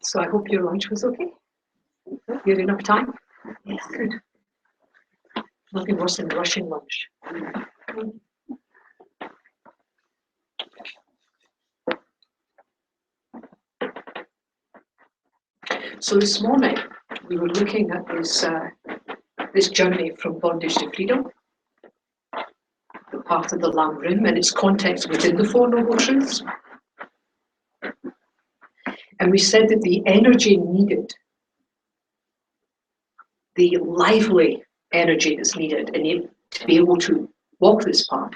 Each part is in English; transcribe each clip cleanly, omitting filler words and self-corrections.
So I hope your lunch was okay. You had enough time? Yes. Good. Nothing worse than rushing lunch. So this morning we were looking at this journey from bondage to freedom, the path of the Lam-Rim and its context within the Four Noble Truths. And we said that the energy needed, the lively energy that's needed to be able to walk this path,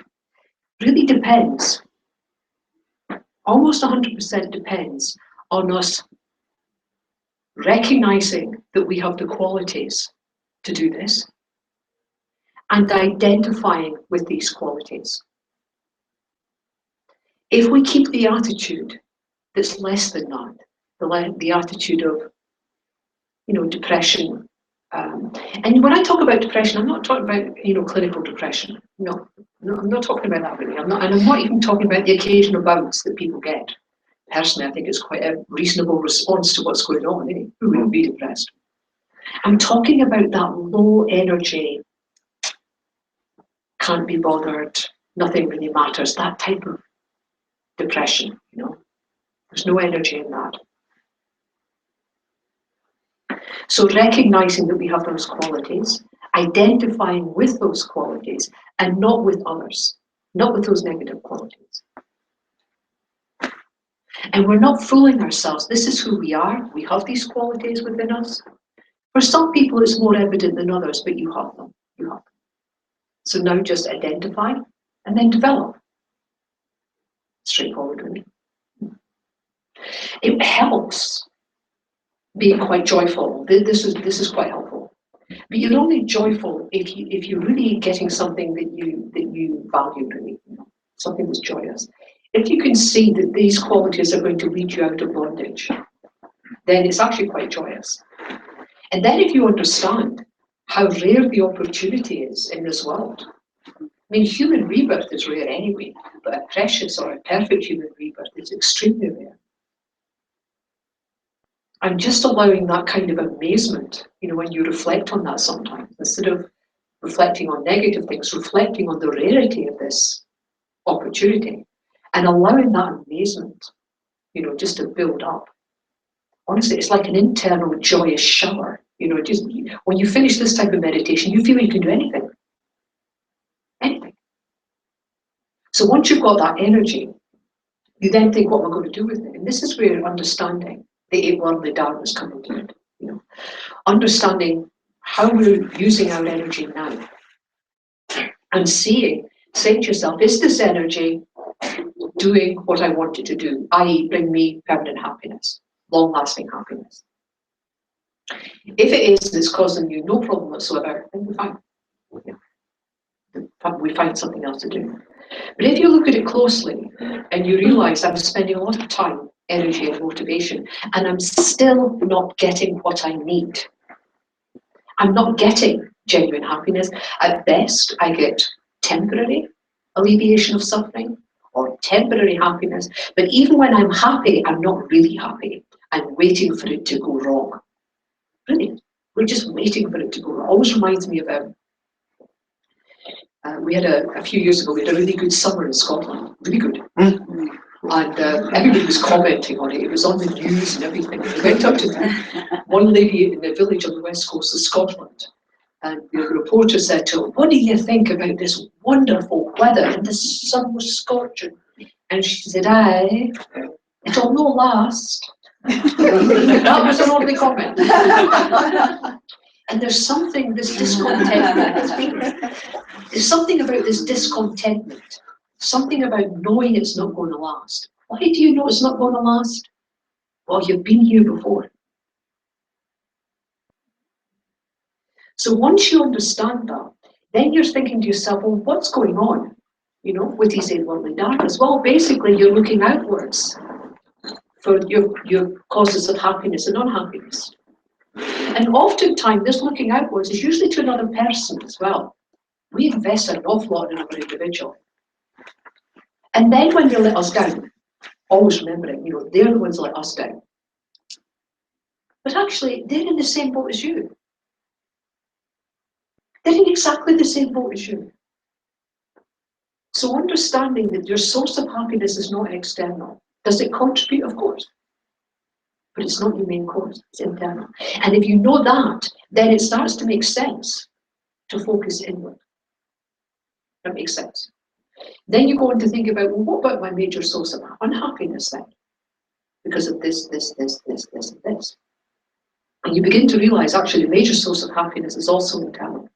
really depends, almost 100% depends on us recognizing that we have the qualities to do this and identifying with these qualities. If we keep the attitude that's less than that, the attitude of, depression. And when I talk about depression, I'm not talking about, clinical depression. No, I'm not talking about that really. I'm not even talking about the occasional bouts that people get. Personally, I think it's quite a reasonable response to what's going on. Who wouldn't be depressed? I'm talking about that low energy, can't be bothered, nothing really matters, that type of depression, There's no energy in that. So recognizing that we have those qualities, identifying with those qualities, and not with others, not with those negative qualities. And we're not fooling ourselves. This is who we are. We have these qualities within us. For some people, it's more evident than others, but you have them. You have them. So now just identify and then develop. Straightforward, really. It helps being quite joyful. This is quite helpful. But you're only joyful if you're really getting something that you value, really, something that's joyous. If you can see that these qualities are going to lead you out of bondage, then it's actually quite joyous. And then if you understand how rare the opportunity is in this world, I mean, human rebirth is rare anyway, but a precious or a perfect human rebirth is extremely rare. And just allowing that kind of amazement, when you reflect on that sometimes, instead of reflecting on negative things, reflecting on the rarity of this opportunity and allowing that amazement, just to build up. Honestly, it's like an internal joyous shower. Just when you finish this type of meditation, you feel you can do anything. Anything. So once you've got that energy, you then think, what am I going to do with it? And this is where understanding the eight worldly dharmas come into it. Understanding how we're using our energy now. And saying to yourself, is this energy doing what I want it to do, i.e. bring me permanent happiness, long-lasting happiness? If it is, and it's causing you no problem whatsoever, then we're fine. We find something else to do. But if you look at it closely and you realize I'm spending a lot of time, energy and motivation, and I'm still not getting what I need. I'm not getting genuine happiness. At best, I get temporary alleviation of suffering or temporary happiness. But even when I'm happy, I'm not really happy. I'm waiting for it to go wrong. Really, we're just waiting for it to go wrong. It always reminds me of we had a few years ago, we had a really good summer in Scotland, really good. Mm-hmm. And everybody was commenting on it. It was on the news and everything. We went up to one lady in a village on the west coast of Scotland, and the reporter said to her, "What do you think about this wonderful weather?" And the sun was scorching. And she said, it'll no last. That was an only comment. And there's something, this discontentment. There's something about this discontentment. Something about knowing it's not going to last. Why do you know it's not going to last? Well, you've been here before. So once you understand that, then you're thinking to yourself, well, what's going on, with these eight worldly dharmas? Well, basically, you're looking outwards for your causes of happiness and unhappiness. And oftentimes, this looking outwards is usually to another person as well. We invest an awful lot in another individual. And then when they let us down, always remembering, they're the ones that let us down. But actually, they're in the same boat as you. They're in exactly the same boat as you. So understanding that your source of happiness is not external. Does it contribute? Of course. But it's not your main cause, it's internal. And if you know that, then it starts to make sense to focus inward. That makes sense. Then you go on to think about, well, what about my major source of unhappiness then? Because of this, and this. And you begin to realize actually the major source of happiness is also internal.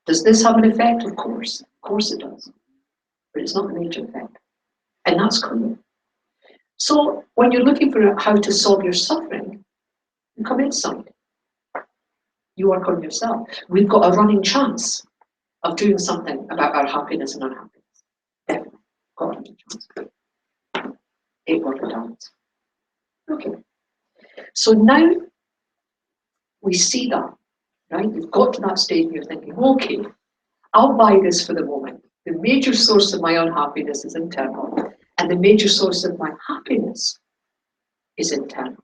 Does this have an effect? Of course it does. But it's not the major effect. And that's clear. So when you're looking for how to solve your suffering, you come inside. You work on yourself. We've got a running chance of doing something about our happiness and unhappiness. Definitely. Got a running chance. 8 work adults. Okay. So now we see that, right? You've got to that stage and you're thinking, okay, I'll buy this for the moment. The major source of my unhappiness is internal, and the major source of my happiness is internal.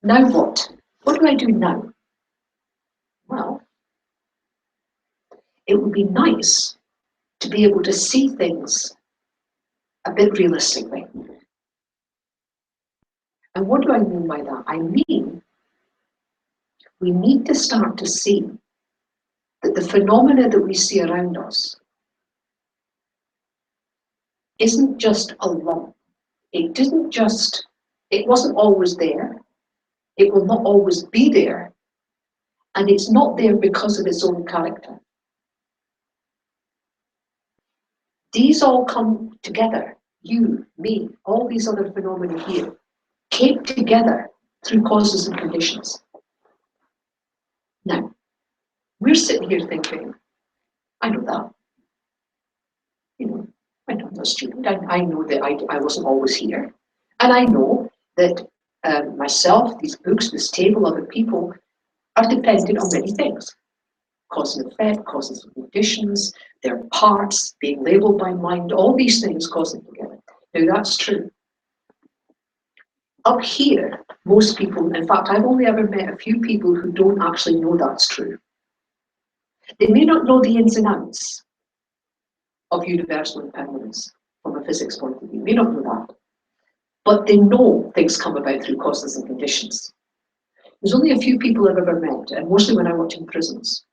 Now what? What do I do now? Well, it would be nice to be able to see things a bit realistically. And what do I mean by that? I mean, we need to start to see that the phenomena that we see around us isn't just a lump. It wasn't always there. It will not always be there. And it's not there because of its own character. These all come together. You, me, all these other phenomena here came together through causes and conditions. Now, we're sitting here thinking, I know that. I know I'm not stupid. I know that I wasn't always here. And I know that myself, these books, this table, other people are dependent on many things. Cause and effect, causes and conditions, their parts being labeled by mind, all these things causing together. Now that's true. Up here, most people, in fact, I've only ever met a few people who don't actually know that's true. They may not know the ins and outs of universal impermanence from a physics point of view, may not know that. But they know things come about through causes and conditions. There's only a few people I've ever met, and mostly when I worked in prisons,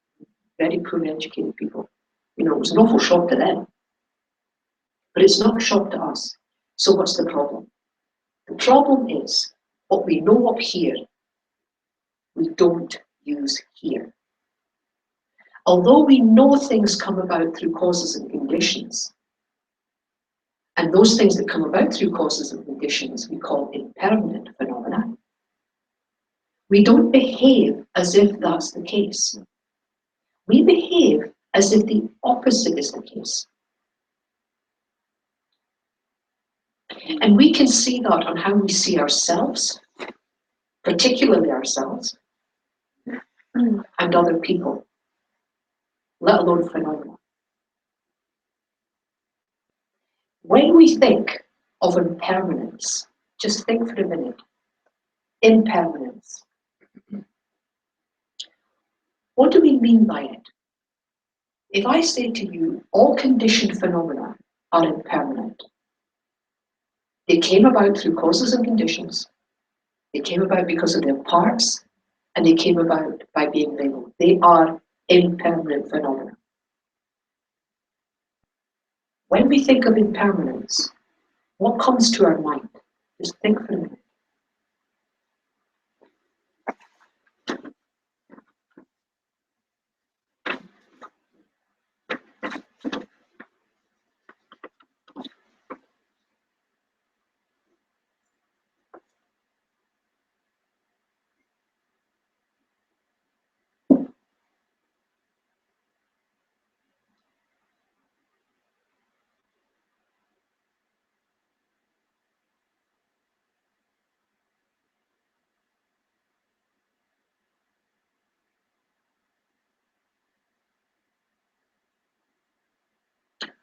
very poorly educated people. It was an awful shock to them. But it's not a shock to us. So what's the problem? The problem is what we know up here, we don't use here. Although we know things come about through causes and conditions, and those things that come about through causes and conditions we call impermanent phenomena, we don't behave as if that's the case. We behave as if the opposite is the case. And we can see that on how we see ourselves, particularly ourselves, and other people, let alone phenomena. When we think of impermanence, just think for a minute. Impermanence. What do we mean by it? If I say to you, all conditioned phenomena are impermanent. They came about through causes and conditions. They came about because of their parts, and they came about by being labeled. They are impermanent phenomena. When we think of impermanence, what comes to our mind? Just think for a minute.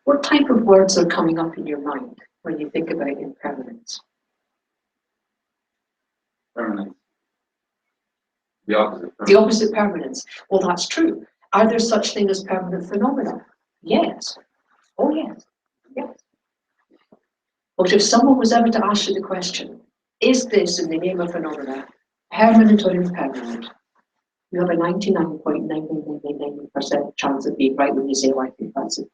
What type of words are coming up in your mind when you think about impermanence? Permanence. The opposite. The opposite permanence. Well, that's true. Are there such things as permanent phenomena? Yes. Oh, yes. Yes. But if someone was ever to ask you the question, is this, in the name of phenomena, permanent or impermanent? You have a 99.99999% chance of being right when you say, well, I think that's it.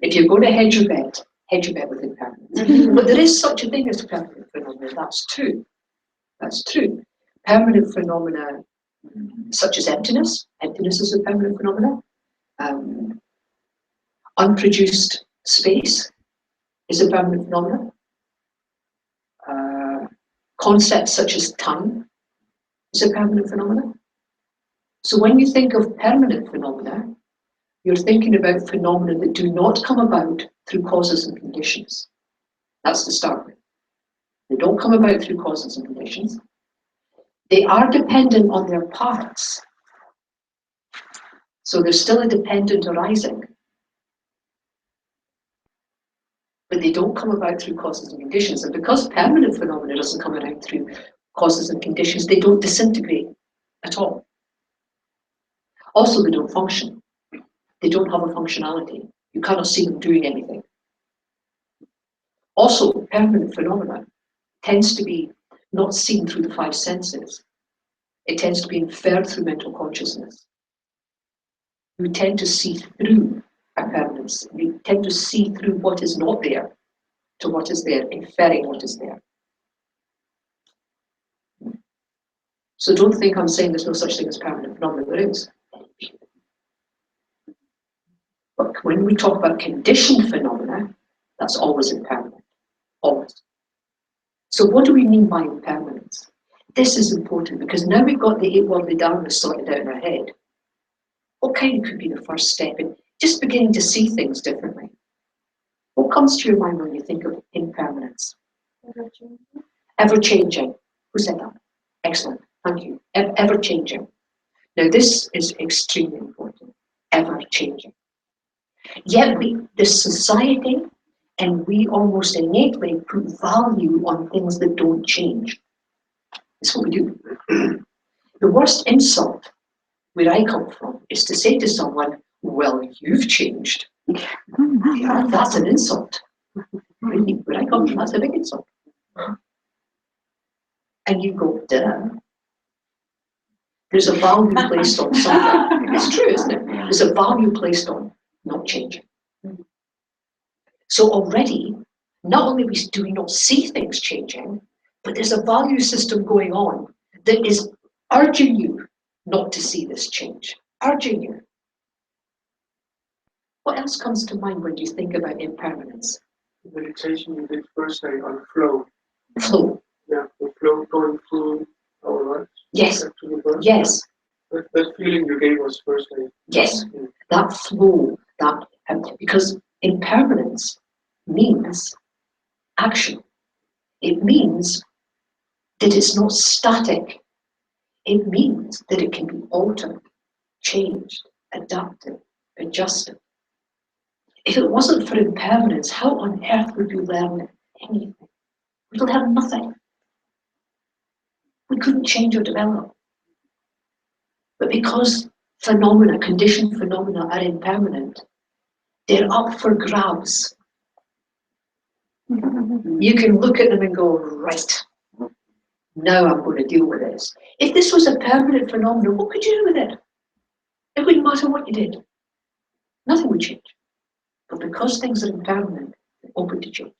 If you're going to hedge your bet with impermanence. But there is such a thing as permanent phenomena. That's true. That's true. Permanent phenomena, such as emptiness. Emptiness is a permanent phenomena. Unproduced space is a permanent phenomenon. Concepts such as time is a permanent phenomenon. So when you think of permanent phenomena, you're thinking about phenomena that do not come about through causes and conditions. That's to start with. They don't come about through causes and conditions. They are dependent on their parts. So there's still a dependent arising. But they don't come about through causes and conditions. And because permanent phenomena doesn't come about through causes and conditions, they don't disintegrate at all. Also, they don't function. They don't have a functionality. You cannot see them doing anything. Also, permanent phenomena tends to be not seen through the five senses. It tends to be inferred through mental consciousness. You tend to see through impermanence. You tend to see through what is not there to what is there, inferring what is there. So don't think I'm saying there's no such thing as permanent phenomena. There is. But when we talk about conditioned phenomena, that's always impermanent. Always. So what do we mean by impermanence? This is important because now we've got the eight-worldly dharma sorted out in our head. What kind could be the first step in just beginning to see things differently? What comes to your mind when you think of impermanence? Ever-changing. Ever-changing. Who said that? Excellent. Thank you. Ever-changing. Now this is extremely important. Ever-changing. Yet this society and we almost innately put value on things that don't change. That's what we do. The worst insult where I come from is to say to someone, well, you've changed. That's an insult. Really, where I come from, that's a big insult. And you go, duh. There's a value placed on something. It's true, isn't it? There's a value placed on not changing. So already, not only do we not see things changing, but there's a value system going on that is urging you not to see this change. Urging you. What else comes to mind when you think about impermanence? The meditation you did first day on flow. Flow. Yeah, the flow going through our lives. Yes. To the birth. Yes. That feeling you gave us first day. Yes. That flow. Because impermanence means action. It means that it's not static. It means that it can be altered, changed, adapted, adjusted. If it wasn't for impermanence, how on earth would we learn anything? We'd learn nothing. We couldn't change or develop. But because phenomena, conditioned phenomena are impermanent, they're up for grabs. You can look at them and go, right, now I'm going to deal with this. If this was a permanent phenomenon, what could you do with it? It wouldn't matter what you did. Nothing would change. But because things are impermanent, they're open to change.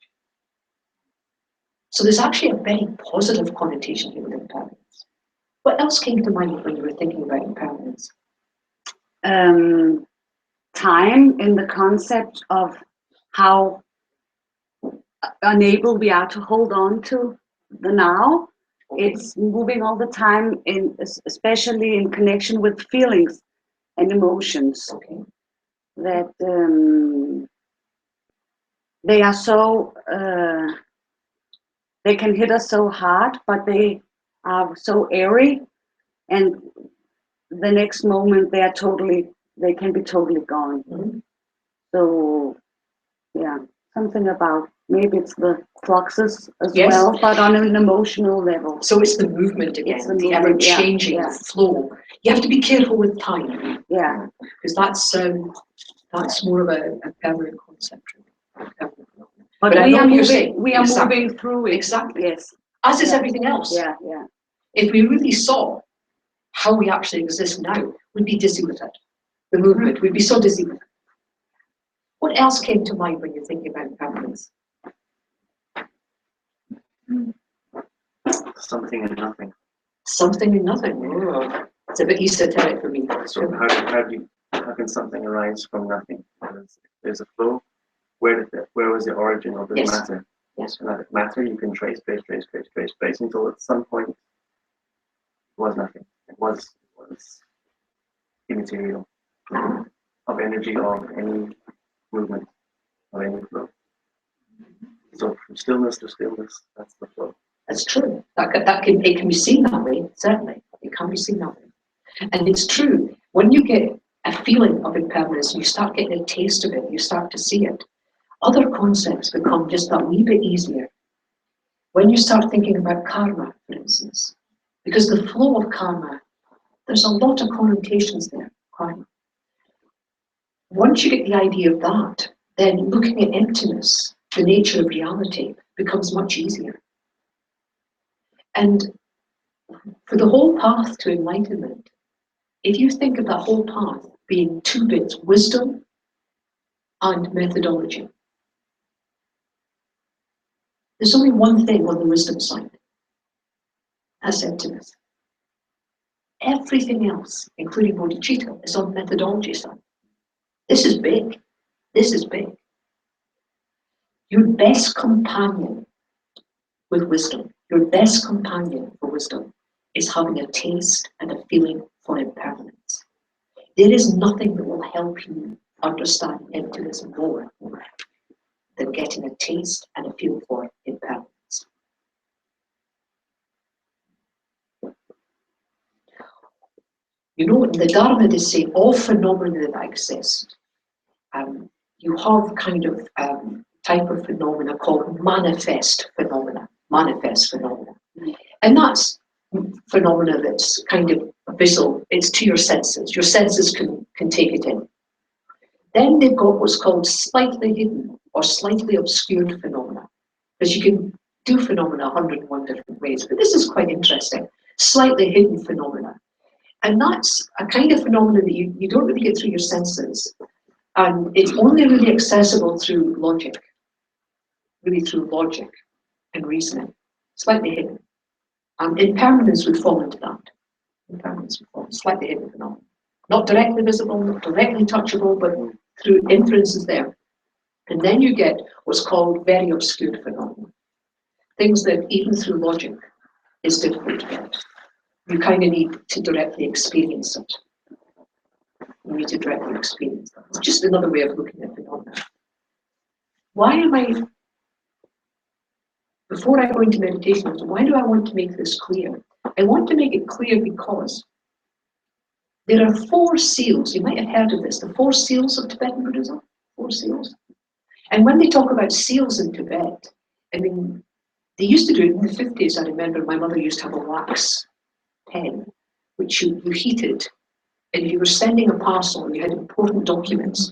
So there's actually a very positive connotation here with impermanence. What else came to mind when you were thinking about impermanence? Time in the concept of how unable we are to hold on to the now. It's moving all the time, especially in connection with feelings and emotions. Okay. That they are so, they can hit us so hard, but they are so airy, and the next moment they can be totally gone. Mm-hmm. So, yeah, something about maybe it's the fluxes as Yes. well, but on an emotional level. So it's the movement again, It's the the movement, yeah, ever-changing yeah. flow. You have to be careful with time, Yeah, because that's more of a permanent concept. Really. but But I we know are what you're moving. saying. We are Exactly. moving through it. Exactly. Yes. As is Yeah. everything else. Yeah. Yeah. If we really saw how we actually exist now, we'd be dizzy with it. The movement, we'd be so dizzy with it. What else came to mind when you're thinking about impermanence? Something and nothing. Something and nothing. Oh, it's a bit esoteric for me. So how can something arise from nothing? There's a flow. Where was the origin of this Yes. matter? Yes. And that matter you can trace until at some point it was nothing. It was immaterial, of energy, of any movement, of any flow. So from stillness to stillness, that's the flow. That's true. It can be seen that way, certainly. It can be seen that way. And it's true. When you get a feeling of impermanence, you start getting a taste of it, you start to see it, other concepts become just that wee bit easier. When you start thinking about karma, for instance, because the flow of karma, there's a lot of connotations there, karma. Once you get the idea of that, then looking at emptiness, the nature of reality, becomes much easier. And for the whole path to enlightenment, if you think of that whole path being 2 bits, wisdom and methodology, there's only one thing on the wisdom side. That's emptiness. Everything else, including bodhicitta, is on the methodology side. This is big. This is big. Your best companion with wisdom, your best companion for wisdom, is having a taste and a feeling for impermanence. There is nothing that will help you understand emptiness more than getting a taste and a feel for impermanence. You know, in the Dharma they say all phenomena that exist, you have kind of type of phenomena called manifest phenomena. And that's phenomena that's kind of visual, it's to your senses. Your senses can take it in. Then they've got what's called slightly hidden or slightly obscured phenomena, because you can do phenomena 101 different ways, but this is quite interesting. Slightly hidden phenomena. And that's a kind of phenomena that you don't really get through your senses, and it's only really accessible through logic, and reasoning, slightly hidden. And impermanence would fall into that. Impermanence would fall, slightly hidden phenomena. Not directly visible, not directly touchable, but through inferences there. And then you get what's called very obscure phenomena. Things that even through logic is difficult to get. You kind of need to directly experience it. You need to directly experience that. It's just another way of looking at phenomena. Before I go into meditation, why do I want to make this clear? I want to make it clear because there are 4 seals. You might have heard of this, the 4 seals of Tibetan Buddhism. 4 seals. And when they talk about seals in Tibet, I mean, they used to do it in the 50s. I remember my mother used to have a wax pen, which you heated. And if you were sending a parcel and you had important documents,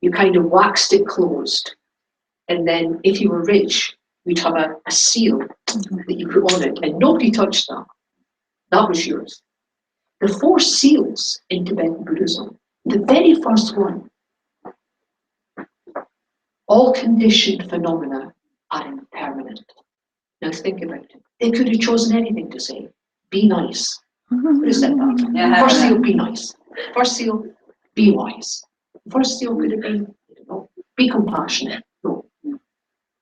you kind of waxed it closed. And then if you were rich, you'd have a seal that you put on it, and nobody touched that. That was yours. The 4 seals in Tibetan Buddhism, the very first one, all conditioned phenomena are impermanent. Now think about it. They could have chosen anything to say. Be nice. Could have said that. Yeah. First seal, be nice. First seal, be wise. First seal could have been, be compassionate. No.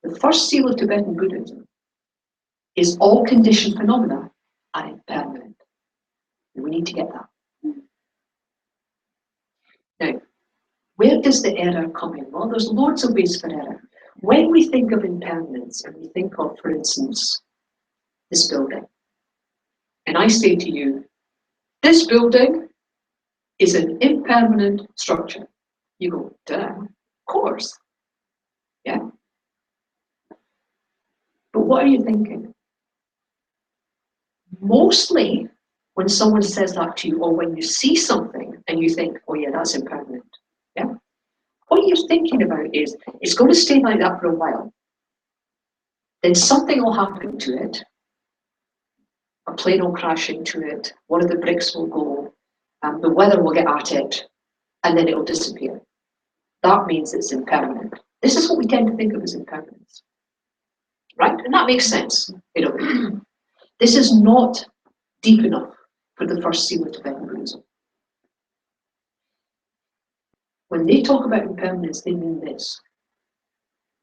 The first seal of Tibetan Buddhism is all conditioned phenomena are impermanent. And we need to get that. Now, where does the error come in? Well, there's lots of ways for error. When we think of impermanence and we think of, for instance, this building, and I say to you, this building is an impermanent structure. You go, damn, course. Yeah. But what are you thinking? Mostly, when someone says that to you, or when you see something and you think, oh yeah, that's impermanent. Yeah. What you're thinking about is, it's going to stay like that for a while. Then something will happen to it. A plane will crash into it. One of the bricks will go. The weather will get at it. And then it will disappear. That means it's impermanent. This is what we tend to think of as impermanence. Right? And that makes sense. This is not deep enough for the first seal of Tibetan Buddhism. When they talk about impermanence, they mean this: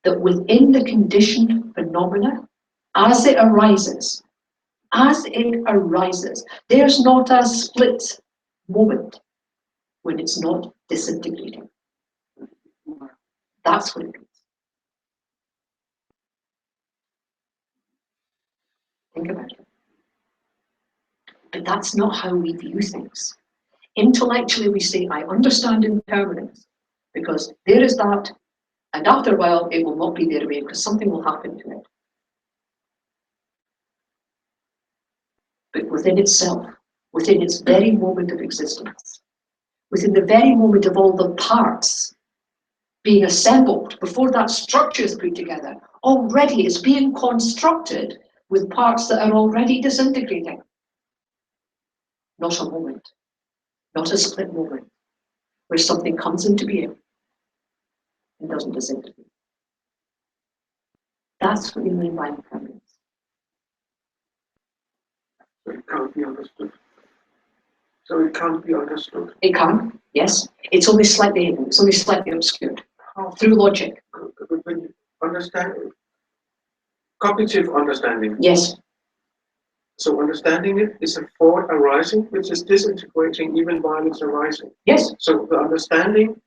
that within the conditioned phenomena, as it arises, there's not a split moment when it's not disintegrating. That's what it means. Think about it. But that's not how we view things. Intellectually, we say, I understand impermanence, because there is that, and after a while, it will not be there again, because something will happen to it. But within itself, within its very moment of existence, within the very moment of all the parts being assembled, before that structure is put together, already it's being constructed with parts that are already disintegrating. Not a moment, not a split moment, where something comes into being and doesn't disintegrate. That's what you mean by impermanence. So it can't be understood. So it can't be understood. It can, yes. It's only slightly hidden, it's only slightly obscured through logic. But when you understand, cognitive understanding. Yes, So understanding it is a thought arising, which is disintegrating even while it's arising. yes. So the understanding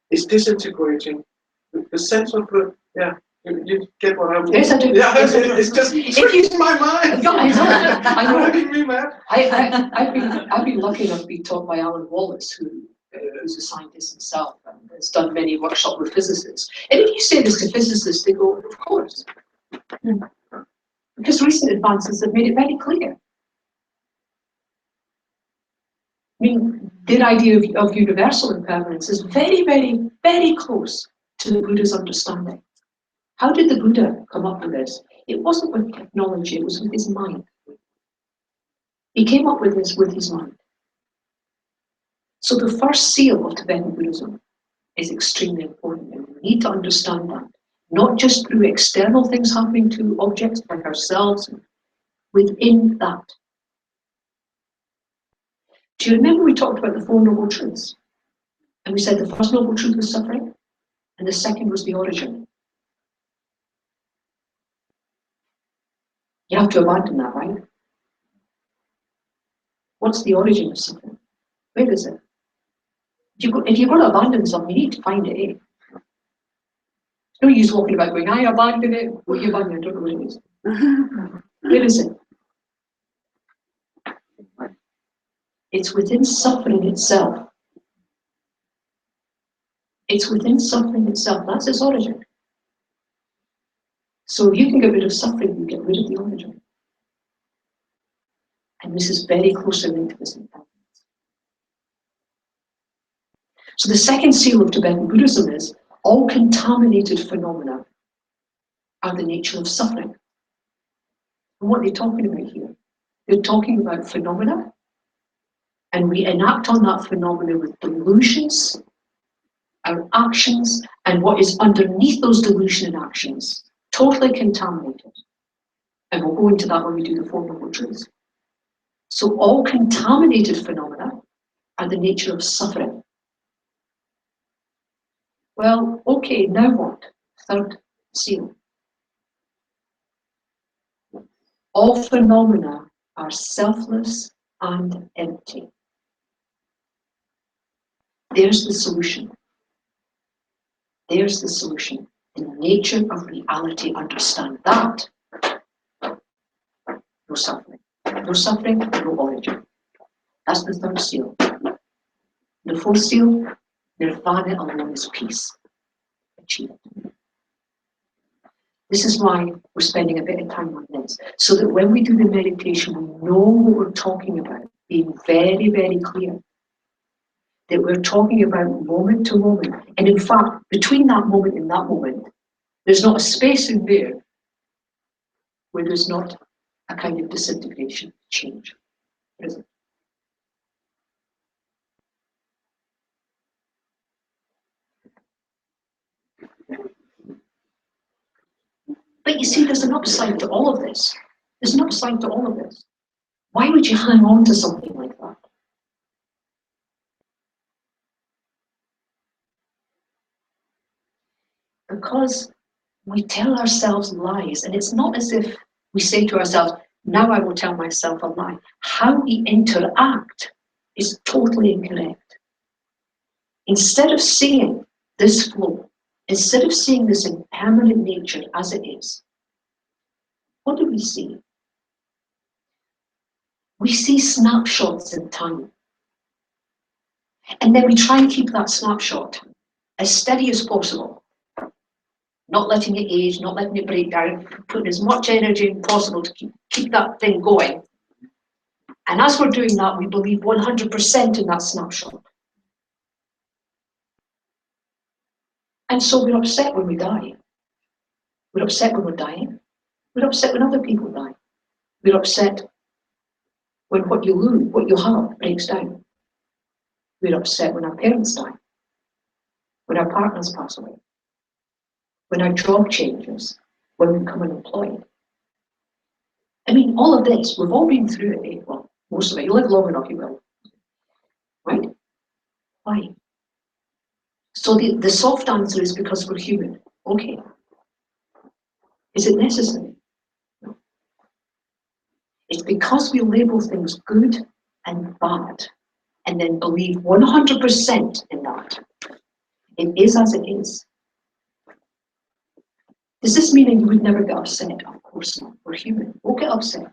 is disintegrating. The sense of the, yeah, you get what I'm. Yes, I do. Yeah, Yes, I do. it's just If tricking my mind. Yeah, I know. I know. Driving me mad. I've been lucky enough to be taught by Alan Wallace, who's a scientist himself and has done many workshops with physicists. And if you say this to physicists, they go, of course. Because recent advances have made it very clear. I mean, their idea of universal impermanence is very, very, very close to the Buddha's understanding. How did the Buddha come up with this? It wasn't with technology, it was with his mind. He came up with this with his mind. So the first seal of Tibetan Buddhism is extremely important, and we need to understand that, not just through external things happening to objects like ourselves, within that. Do you remember we talked about the Four Noble Truths? And we said the first noble truth was suffering, and the second was the origin. You have to abandon that, right? What's the origin of suffering? Where is it? If you're going to abandon something, you need to find it. Eh? No use walking about going, I abandon it. What you abandon, I don't know what it is. Where is it? It's within suffering itself. It's within suffering itself. That's its origin. So if you can get rid of suffering, you get rid of the origin. And this is very closely linked to this impermanence. So the second seal of Tibetan Buddhism is all contaminated phenomena are the nature of suffering. And what are they talking about here? They're talking about phenomena, and we enact on that phenomena with delusions, our actions, and what is underneath those delusion and actions, totally contaminated. And we'll go into that when we do the Four Noble Truths. So all contaminated phenomena are the nature of suffering. Well, okay, now what? Third seal. All phenomena are selfless and empty. There's the solution. There's the solution. The nature of reality, understand that. No suffering. No suffering, no origin. That's the third seal. The fourth seal, nirvana alone is peace. achieve it. This is why we're spending a bit of time on this, so that when we do the meditation, we know what we're talking about, being very, very clear. That we're talking about moment to moment. And in fact, between that moment and that moment, there's not a space in there where there's not a kind of disintegration, change. Is it? But you see, there's an upside to all of this. There's an upside to all of this. Why would you hang on to something like that? Because we tell ourselves lies, and it's not as if we say to ourselves, now I will tell myself a lie. How we interact is totally incorrect. Instead of seeing this flow, instead of seeing this impermanent nature as it is, what do we see? We see snapshots in time. And then we try and keep that snapshot as steady as possible. Not letting it age, not letting it break down, putting as much energy as possible to keep that thing going. And as we're doing that, we believe 100% in that snapshot. And so we're upset when we die. We're upset when we're dying. We're upset when other people die. We're upset when what you lose, what you have, breaks down. We're upset when our parents die, when our partners pass away, when our job changes, when we become unemployed. I mean, all of this, we've all been through it. Well, most of it. You live long enough, you will. Right? Why? So the soft answer is because we're human. Okay. Is it necessary? No. It's because we label things good and bad and then believe 100% in that. It is as it is. Does this mean that you would never get upset? Of course not. We're human. We'll get upset.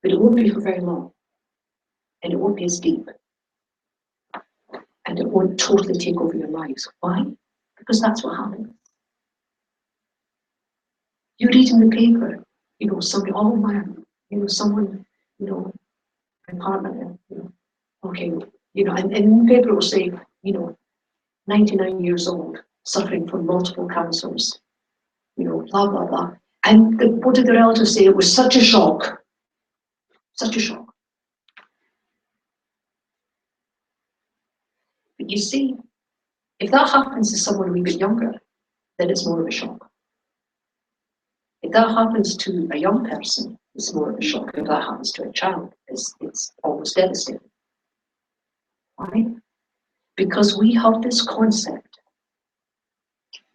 But it won't be for very long. And it won't be as deep. And it won't totally take over your lives. Why? Because that's what happens. You read in the paper, you know, somebody, oh man, you know, someone, you know, my partner, you know, okay, you know, and in the paper it will say, you know, 99 years old, suffering from multiple cancers, you know, blah, blah, blah. And what did the relatives say? It was such a shock. Such a shock. But you see, if that happens to someone a wee bit younger, then it's more of a shock. If that happens to a young person, it's more of a shock. If that happens to a child, it's almost devastating. Why? Because we have this concept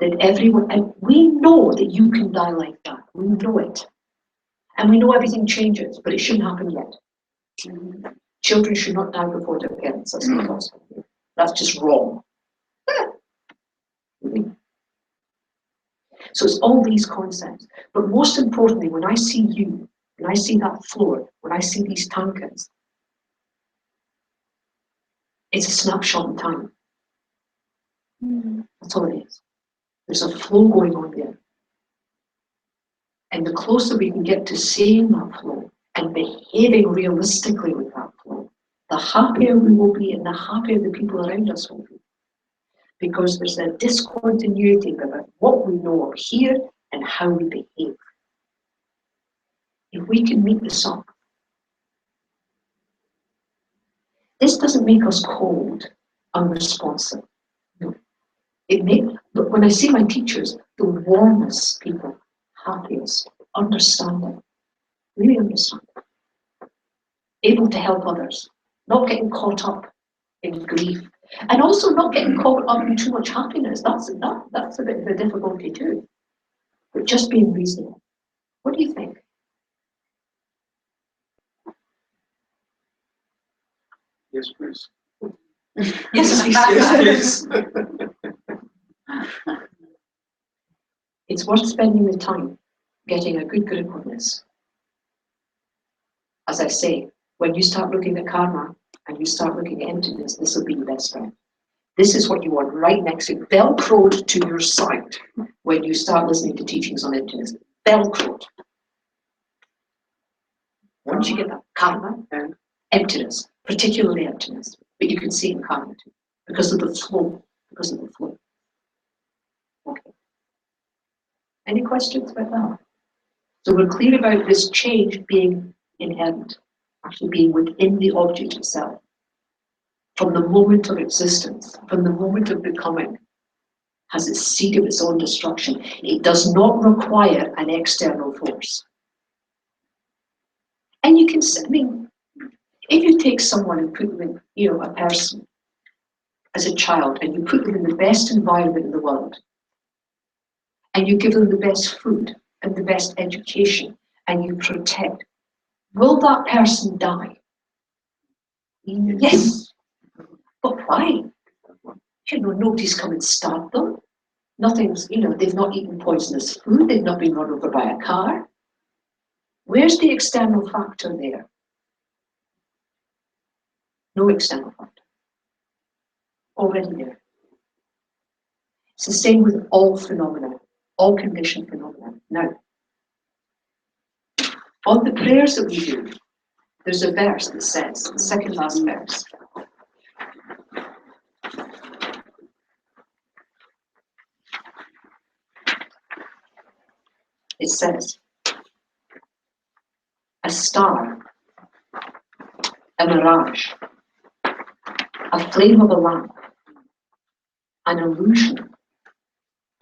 that everyone, and we know that you can die like that. We know it. And we know everything changes, but it shouldn't happen yet. Children should not die before their parents. That's not possible. That's just wrong. So it's all these concepts. But most importantly, when I see you, when I see that floor, when I see these tankas, it's a snapshot in time. That's all it is. There's a flow going on there. And the closer we can get to seeing that flow and behaving realistically with that flow, the happier we will be and the happier the people around us will be. Because there's a discontinuity about what we know of here and how we behave. If we can meet this up, this doesn't make us cold, unresponsive. No. But when I see my teachers, the warmest people, happiest, understanding, really understanding, able to help others, not getting caught up in grief, and also not getting caught up in too much happiness. That's a bit of a difficulty too. But just being reasonable. What do you think? Yes, please. Yes, Yes, please. It's worth spending the time getting a good grip on this. As I say, when you start looking at karma and you start looking at emptiness, this will be your best friend. This is what you want right next to Velcroed to your side when you start listening to teachings on emptiness. Velcroed. Once you get that karma and emptiness, particularly emptiness, but you can see in karma too, because of the flow. Because of the flow. Okay. Any questions about that? So we're clear about this change being inherent, actually being within the object itself. From the moment of existence, from the moment of becoming, has its seed of its own destruction. It does not require an external force. And you can, I mean, if you take someone and put them in, a person as a child, and you put them in the best environment in the world, and you give them the best food and the best education, and you protect, will that person die? Yes. But why? Nobody's come and starved them. Nothing's, they've not eaten poisonous food, they've not been run over by a car. Where's the external factor there? No external factor. Already there. It's the same with all phenomena, all conditioned phenomena. Now, on the prayers that we do, there's a verse that says, the second last verse. It says, a star, a mirage, a flame of a lamp, an illusion,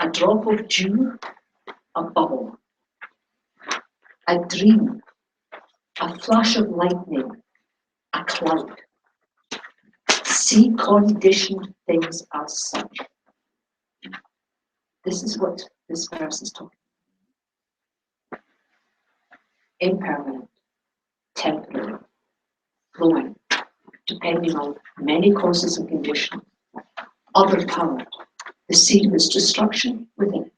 a drop of dew, a bubble, a dream, a flash of lightning, a cloud. See conditioned things as such. This is what this verse is talking about. Impermanent, temporary, flowing, depending on many causes and conditions. Other power, the seed of its destruction within it,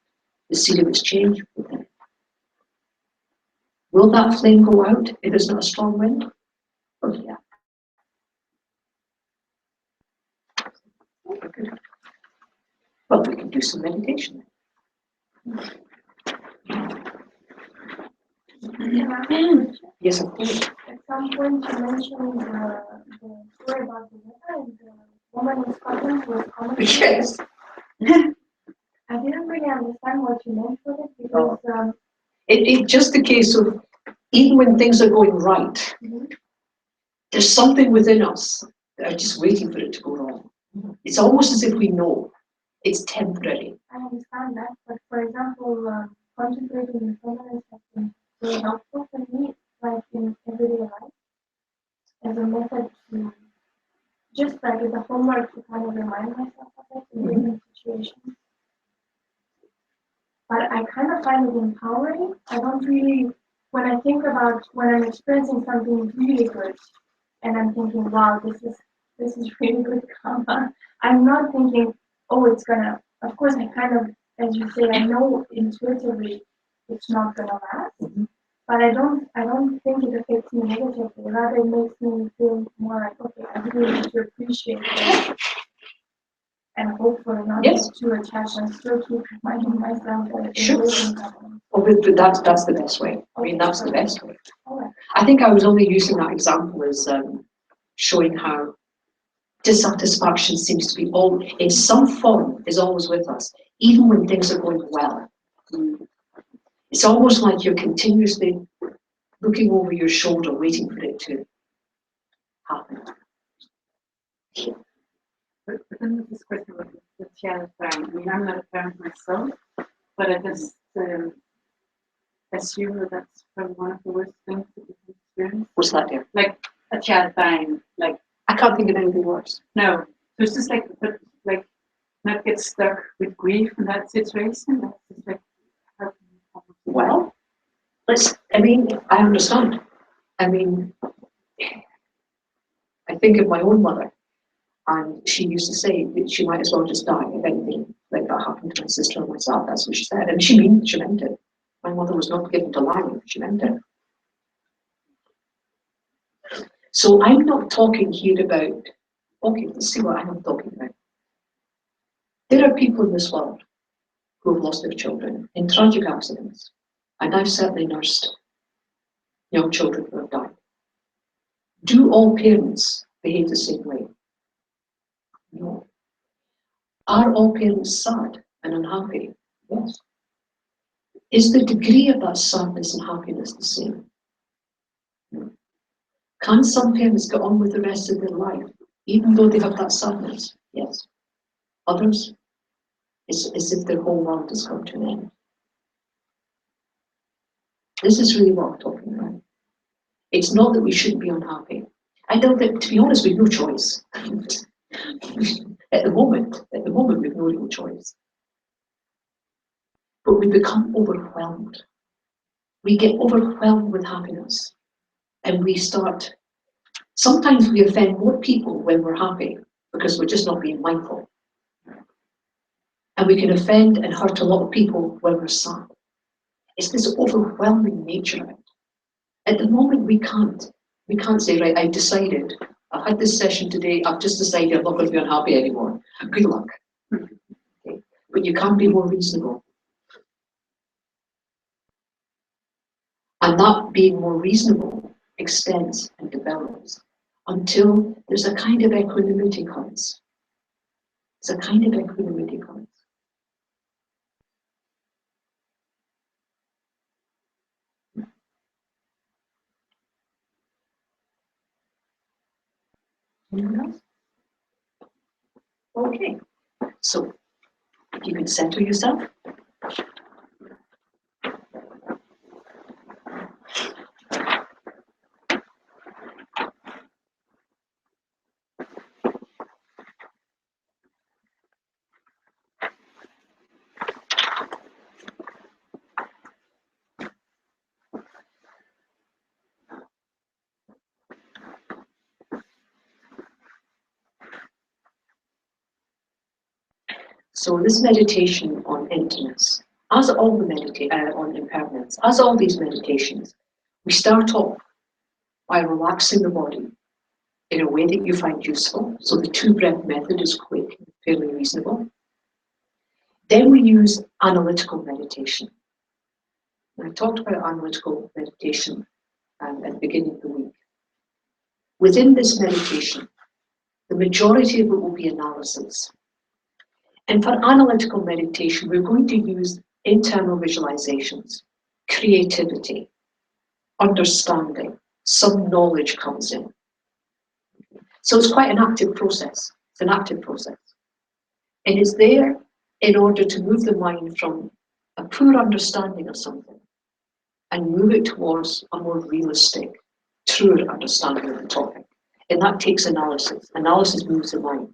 the seed of its change within it. Will that flame go out if there's not a strong wind? Oh yeah. But we can do some meditation. Yes, of course. At some point you mentioned the story about the weather and the woman in Scotland was commenting. Yes. I didn't really understand what you meant with it because It's just a case of, even when things are going right, there's something within us that are just waiting for it to go wrong. It's almost as if we know it's temporary. I understand that, but for example, contemplating impermanence has been very helpful for me, like in everyday life, as a method to just like as a homework to kind of remind myself of it in different situations. But I kind of find it empowering. I don't really, when I think about when I'm experiencing something really good, and I'm thinking, wow, this is really good karma. I'm not thinking, oh, it's gonna. Of course, I kind of, as you say, I know intuitively it's not gonna last, but I don't think it affects me negatively. Rather, it makes me feel more like, okay, I really need to appreciate it and hopefully not get too attached and still keep reminding myself that it's amazing happening. Oh, but that's the best way. I mean, that's the best way. I think I was only using that example as showing how dissatisfaction seems to be all in some form is always with us, even when things are going well. It's almost like you're continuously looking over your shoulder, waiting for it to happen. But then there's this question about the child parent. I mean, I'm not a parent myself, but I just assume that that's probably one of the worst things that you can experience. What's that there? Like a child dying, like I can't think of anything worse. no. So it's just like not get stuck with grief in that situation. That's just like how Well, I understand. I mean, I think of my own mother, and she used to say that she might as well just die if anything like that happened to my sister or myself. That's what she said, and she meant it. My mother was not given to lying; she meant it. So I'm not talking here about. Okay, let's see what I'm talking about. There are people in this world who have lost their children in tragic accidents, and I've certainly nursed young children who have died. Do all parents behave the same way? No. Are all parents sad and unhappy? Yes. Is the degree of that sadness and happiness the same? No. Can some parents get on with the rest of their life, even though they have that sadness? Yes. Others, it's as if their whole world has come to an end. This is really what I'm talking about. It's not that we shouldn't be unhappy. I know that, to be honest, we've no choice. At the moment, we've no real choice. But we become overwhelmed. We get overwhelmed with happiness. And we start, sometimes we offend more people when we're happy because we're just not being mindful. And we can offend and hurt a lot of people when we're sad. It's this overwhelming nature of it. At the moment, we can't say, right, I've decided, I've had this session today, I've just decided I'm not going to be unhappy anymore. Good luck. Okay. But you can be more reasonable. And that being more reasonable extends and develops until there's a kind of equanimity comes. There's a kind of equanimity comes. Anyone else? Okay. So, if you can center yourself. So this meditation on emptiness, as all the on impermanence, as all these meditations, we start off by relaxing the body in a way that you find useful. So the 2-breath method is quick, fairly reasonable. Then we use analytical meditation. And I talked about analytical meditation at the beginning of the week. Within this meditation, the majority of it will be analysis. And for analytical meditation, we're going to use internal visualizations, creativity, understanding, some knowledge comes in. So it's quite an active process. It's an active process. And it's there in order to move the mind from a poor understanding of something and move it towards a more realistic, truer understanding of the topic. And that takes analysis. Analysis moves the mind.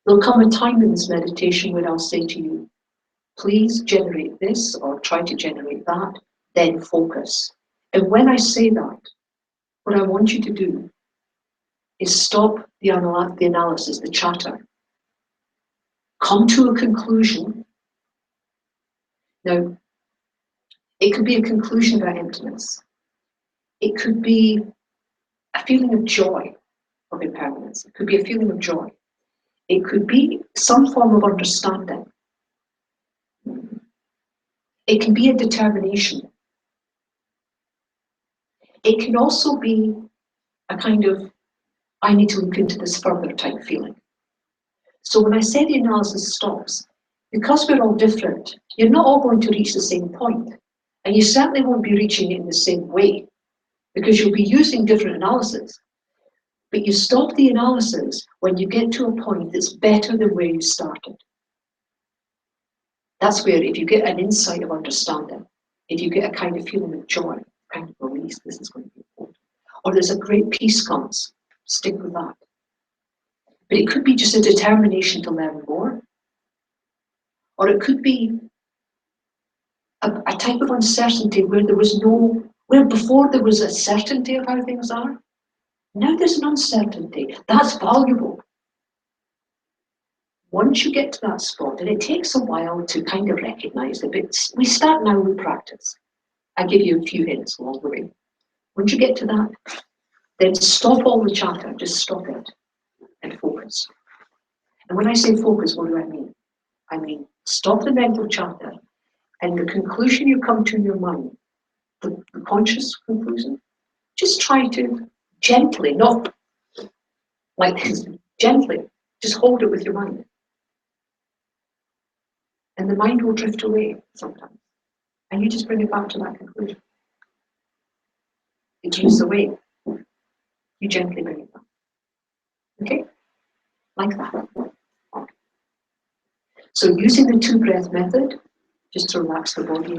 There'll come a time in this meditation where I'll say to you, please generate this or try to generate that, then focus. And when I say that, what I want you to do is stop the analysis, the chatter. Come to a conclusion. Now, it could be a conclusion about emptiness. It could be a feeling of joy of impermanence. It could be a feeling of joy. It could be some form of understanding. It can be a determination. It can also be a kind of, I need to look into this further type feeling. So when I say the analysis stops, because we're all different, you're not all going to reach the same point. And you certainly won't be reaching it in the same way, because you'll be using different analysis. But you stop the analysis when you get to a point that's better than where you started. That's where, if you get an insight of understanding, if you get a kind of feeling of joy, kind of release, this is going to be important. Or there's a great peace comes, stick with that. But it could be just a determination to learn more. Or it could be a type of uncertainty where there was where before there was a certainty of how things are. Now there's an uncertainty. That's valuable. Once you get to that spot, and it takes a while to kind of recognize it, but we start now with practice. I give you a few hints along the way. Once you get to that, then stop all the chatter, just stop it and focus. And when I say focus, what do I mean? I mean, stop the mental chatter and the conclusion you come to in your mind, the conscious conclusion, just try to gently, not like this, gently, just hold it with your mind. And the mind will drift away sometimes. And you just bring it back to that conclusion. It drifts away. You gently bring it back. Okay? Like that. Okay. So using the 2-breath method, just to relax the body.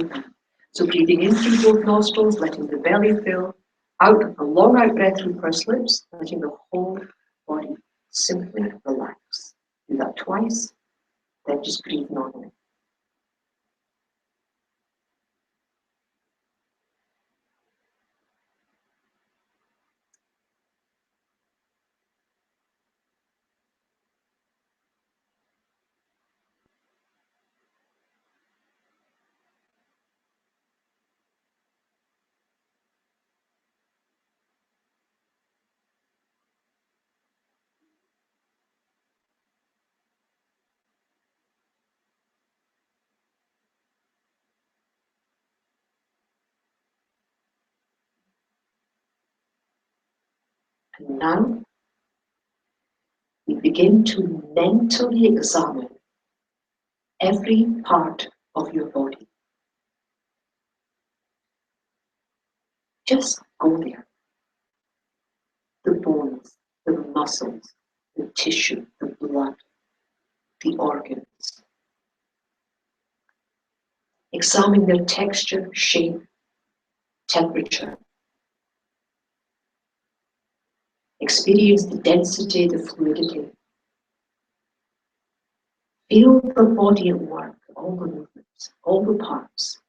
So breathing in through both nostrils, letting the belly fill, out a long out breath through pursed lips, letting the whole body simply relax. Do that twice, then just breathe normally. And now we begin to mentally examine every part of your body. Just go there. The bones, the muscles, the tissue, the blood, the organs. Examine their texture, shape, temperature. Experience the density, the fluidity. Feel the body at work, all the movements, all the parts.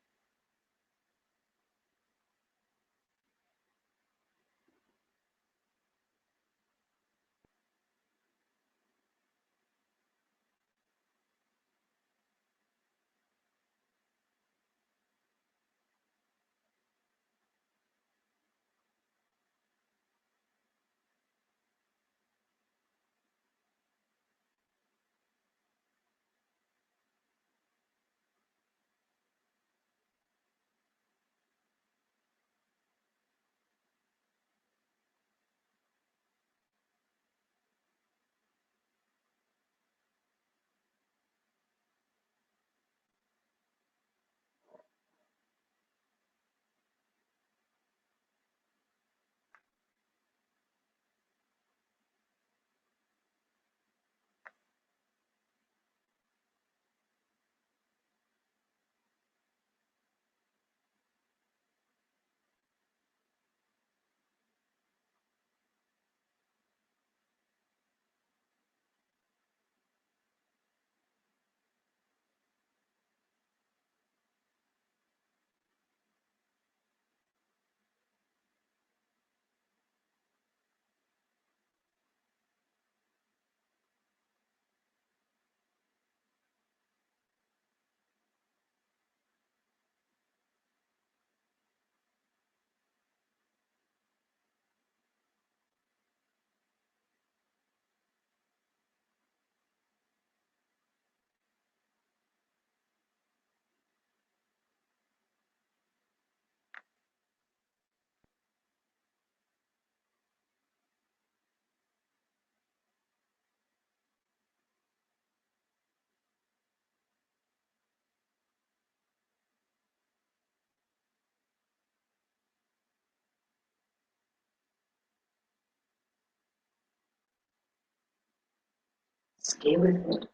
Stay with it.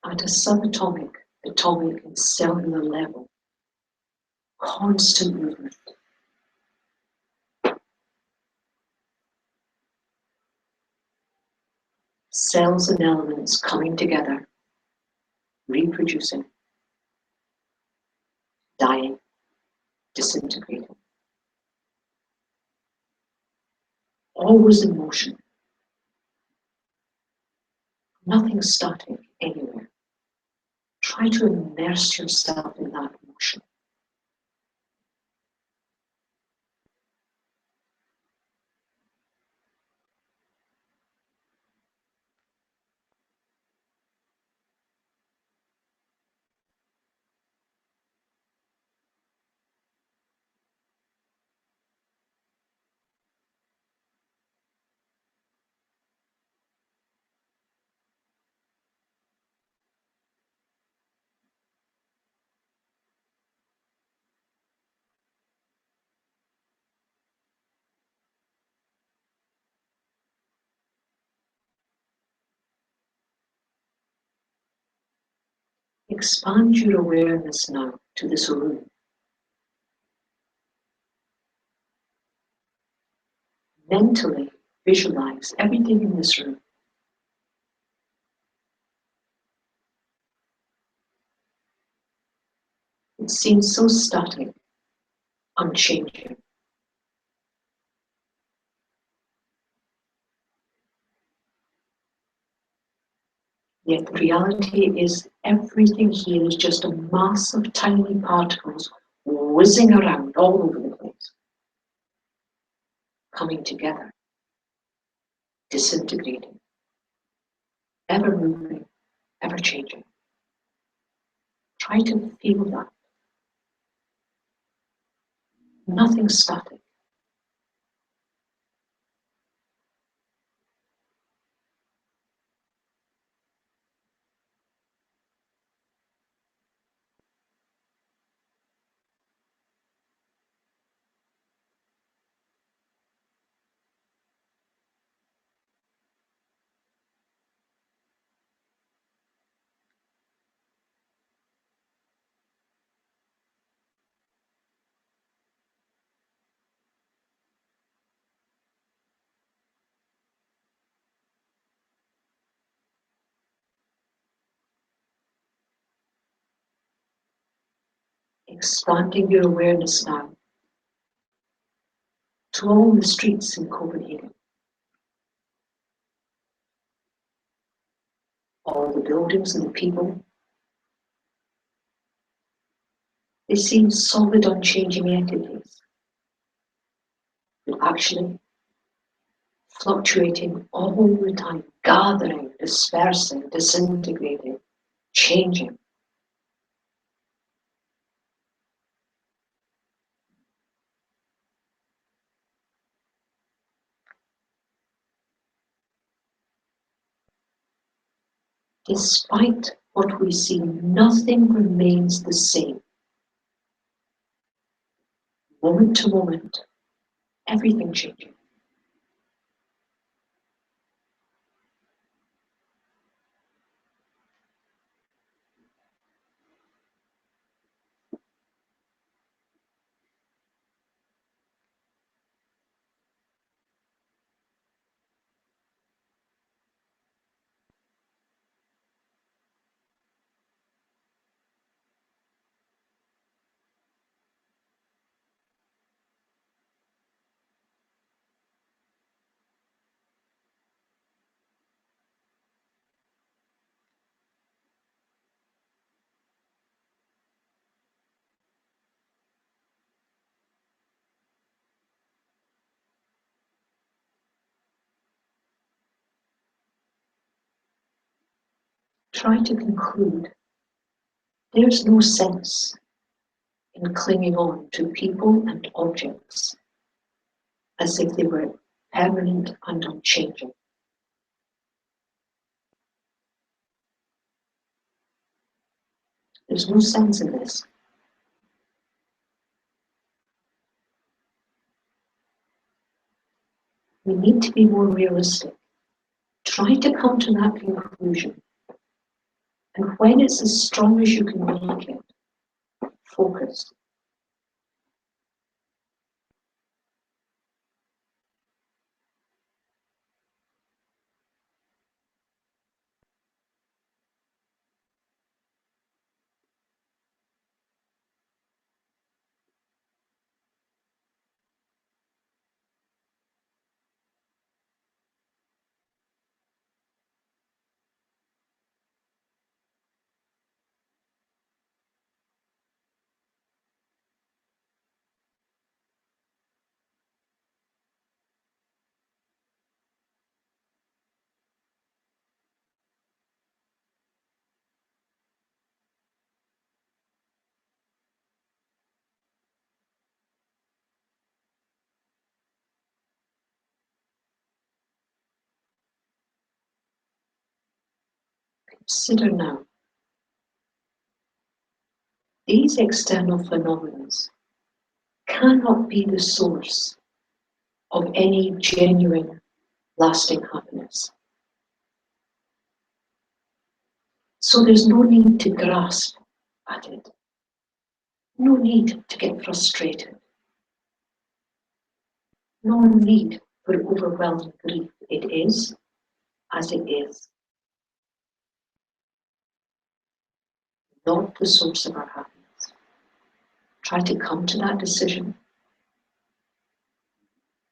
at a subatomic, atomic, and cellular level. Constant movement. Cells and elements coming together, reproducing, dying, disintegrating. Always in motion. Nothing static anywhere. Try to immerse yourself in that motion. Expand your awareness now to this room. Mentally visualize everything in this room. It seems so static, unchanging. Yet the reality is everything here is just a mass of tiny particles whizzing around all over the place, coming together, disintegrating, ever moving, ever changing. Try to feel that. Nothing static. Expanding your awareness now to all the streets in Copenhagen, all the buildings and the people. They seem solid, unchanging entities, but actually fluctuating all the time, gathering, dispersing, disintegrating, changing. Despite what we see, nothing remains the same. Moment to moment, everything changing. Try to conclude there's no sense in clinging on to people and objects as if they were permanent and unchanging. There's no sense in this. We need to be more realistic. Try to come to that conclusion And when it's as strong as you can make it, focus. Consider now, these external phenomena cannot be the source of any genuine, lasting happiness. So there's no need to grasp at it. No need to get frustrated. No need for overwhelming grief. It is as it is. Not the source of our happiness. Try to come to that decision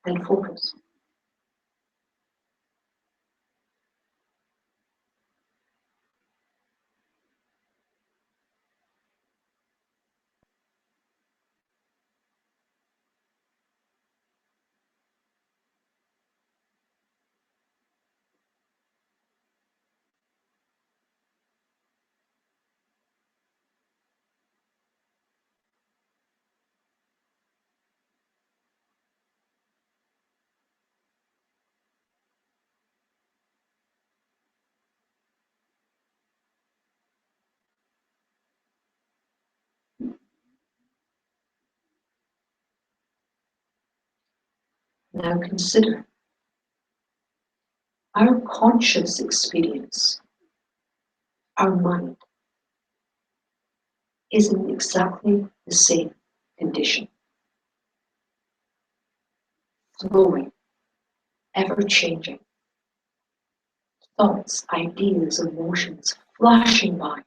and focus. Now consider our conscious experience, our mind, is in exactly the same condition. Flowing, ever-changing. Thoughts, ideas, emotions flashing by.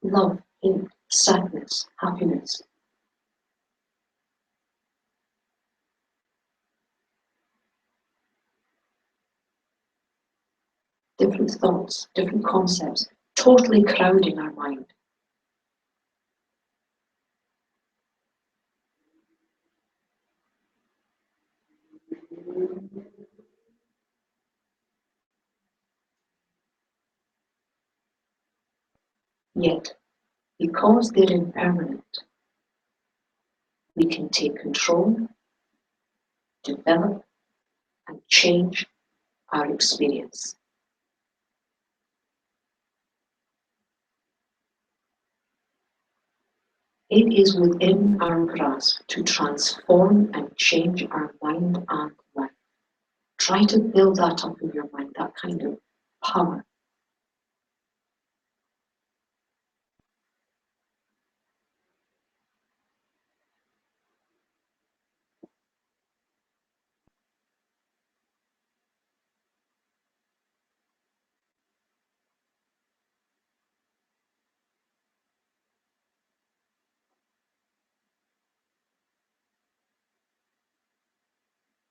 Love, hate, sadness, happiness. Different thoughts, different concepts, totally crowding our mind. Yet, because they're impermanent, we can take control, develop, and change our experience. It is within our grasp to transform and change our mind and life. Try to build that up in your mind, that kind of power.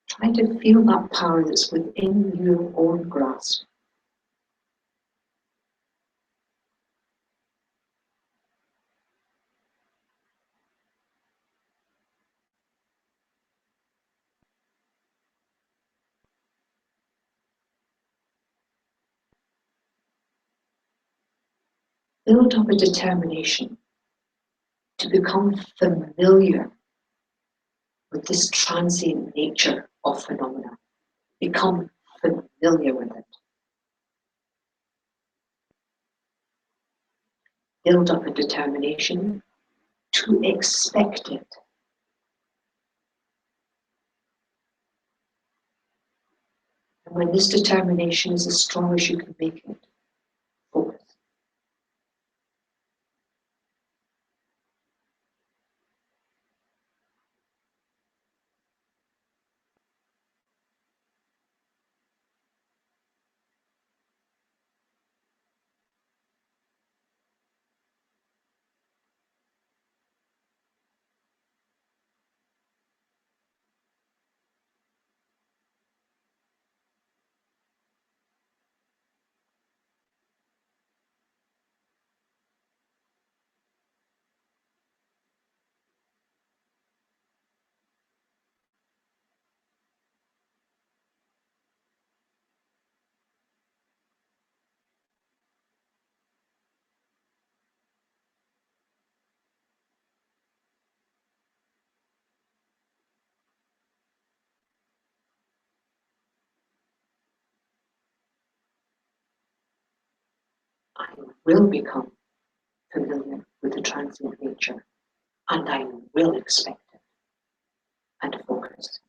Try to feel that power that's within your own grasp. Build up a determination to become familiar with this transient nature of phenomena. Become familiar with it. Build up a determination to expect it. When this determination is as strong as you can make it, focus. I will become familiar with the transient nature, and I will expect it, and focus.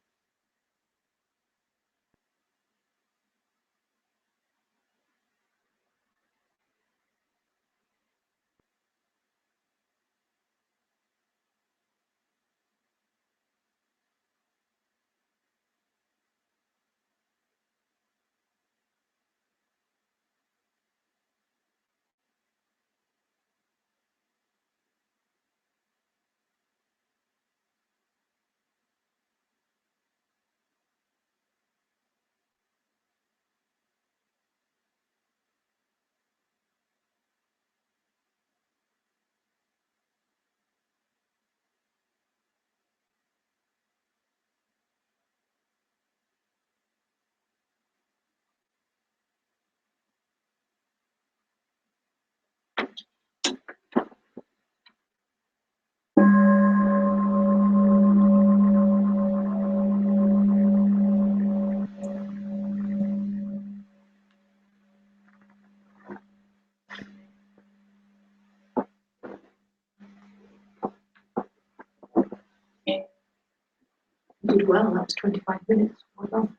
You did well, that's 25 minutes. Well done.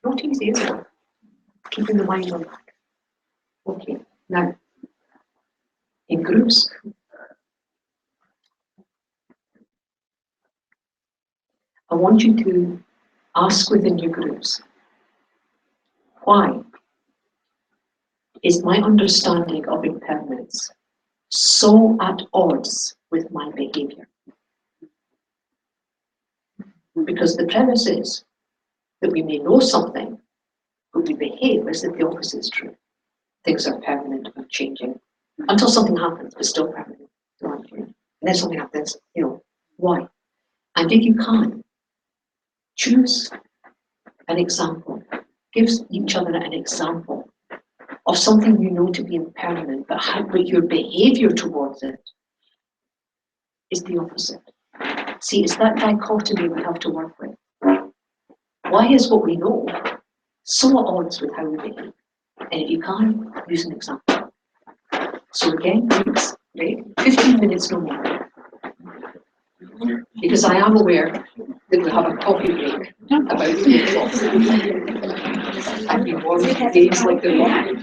Not easy, is it? Keeping the mind on that. Okay, now, in groups, I want you to ask within your groups, why is my understanding of impermanence so at odds with my behavior? Because the premise is that we may know something, but we behave as if the opposite is true. Things are permanent and changing until something happens, but still permanent. And then something happens, why? And if you can, choose an example. Give each other an example of something you know to be impermanent, but your behavior towards it is the opposite. See, it's that dichotomy we have to work with. Why is what we know so at odds with how we behave? And if you can, use an example. So again, please, right? 15 minutes no more. Because I am aware that we'll have a coffee break about 3 o'clock. I've been working days like the one.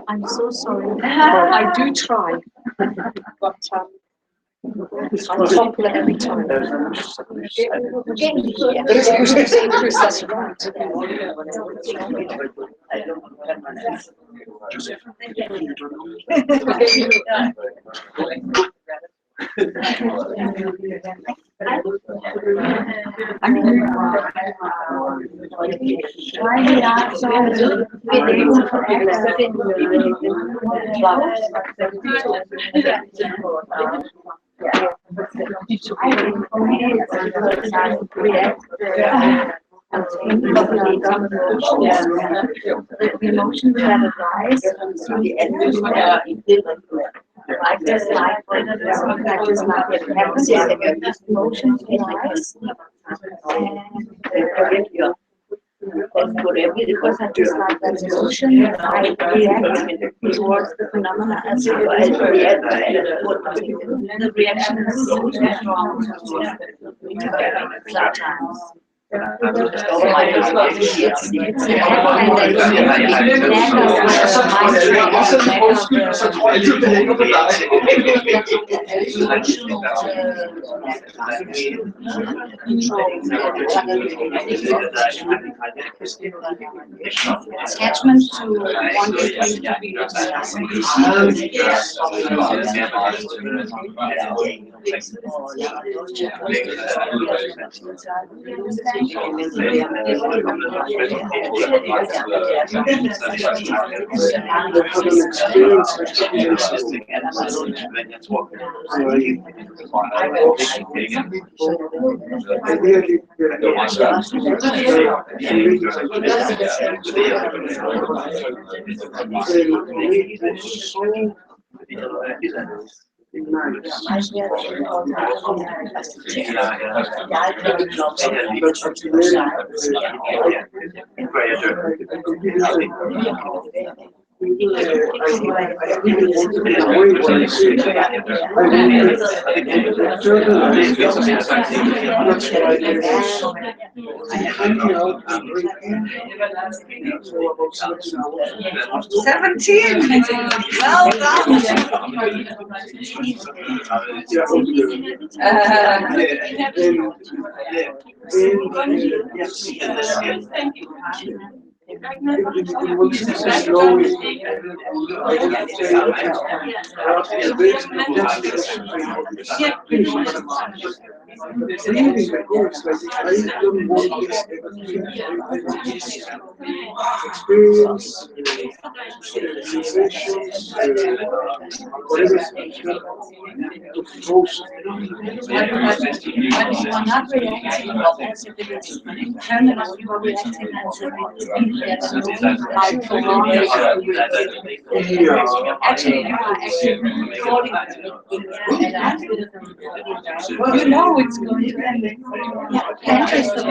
I'm so sorry. Well, I do try, but I'm chocolate every time. Chris, that's right. The emotions that arise through the energy. like this, like this, emotions arise, and because I dislike that emotion, I react towards the phenomena as I react. The reaction is so strong sometimes. Attachment to one thing to be Well experience, sensations, whatever You're not reacting as if it is impermanent, you are reacting as if actually you are actually controlling it. Well, you know it's going to end. Interest of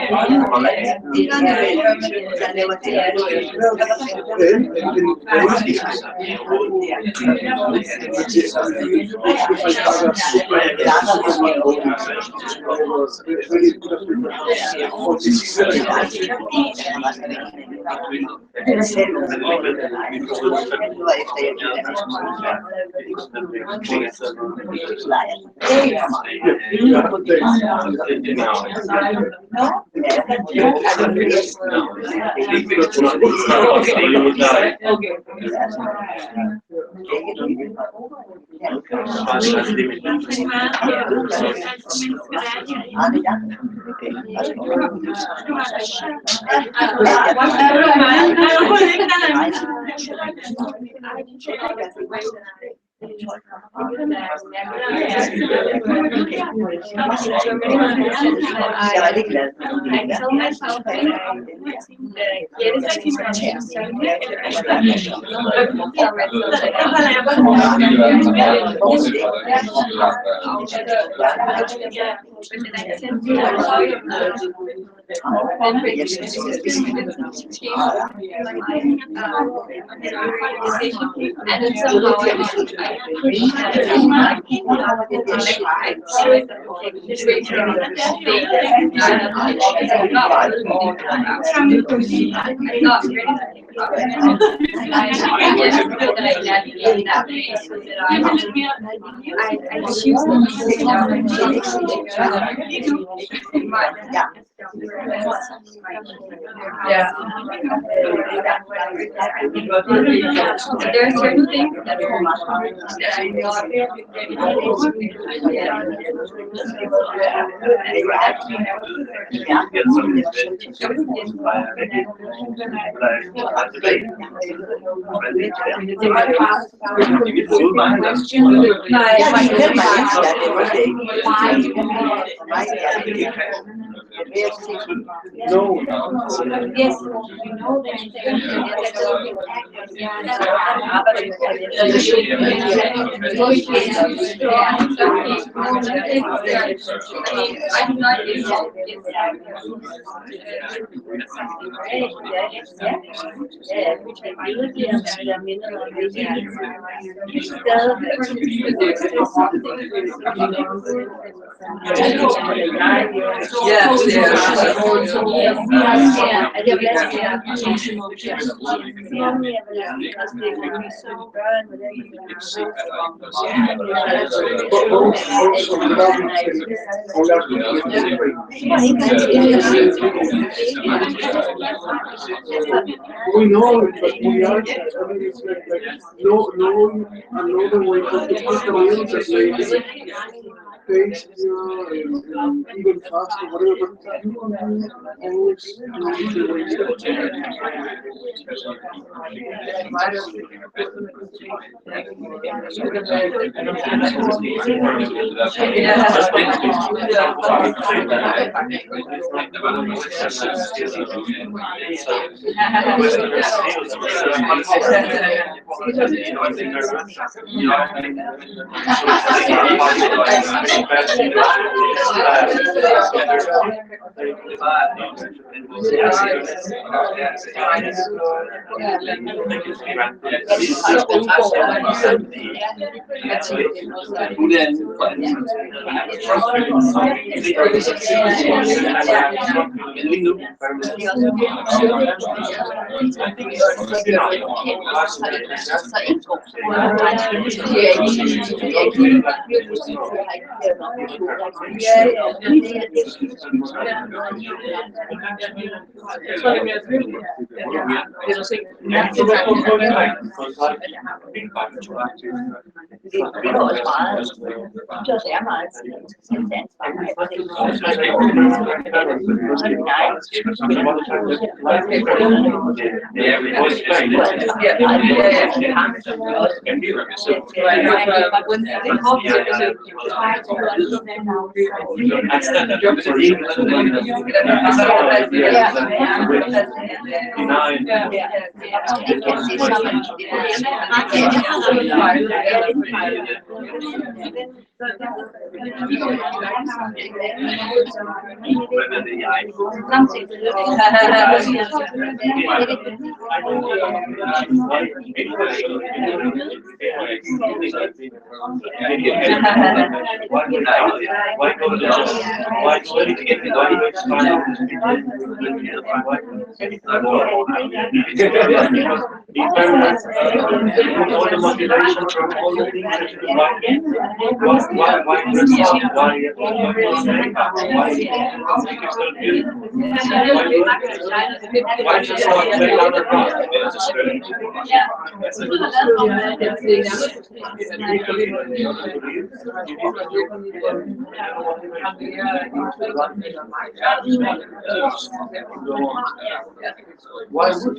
I tell myself Yeah. There are certain things that are not that I thought No. Yes, we know We know, but we are. No, another way to put the meals that maybe tastier and even faster, whatever. But you can always know the way why would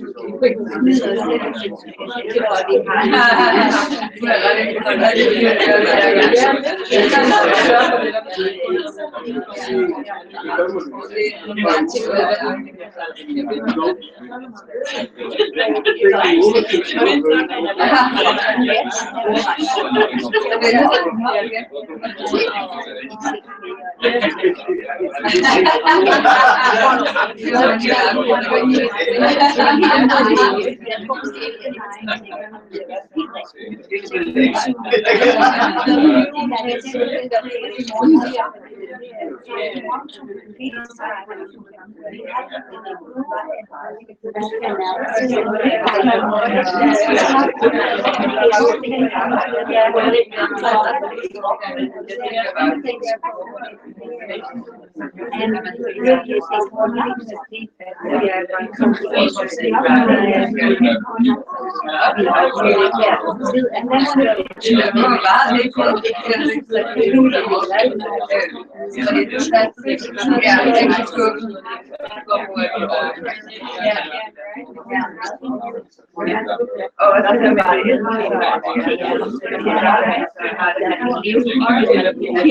you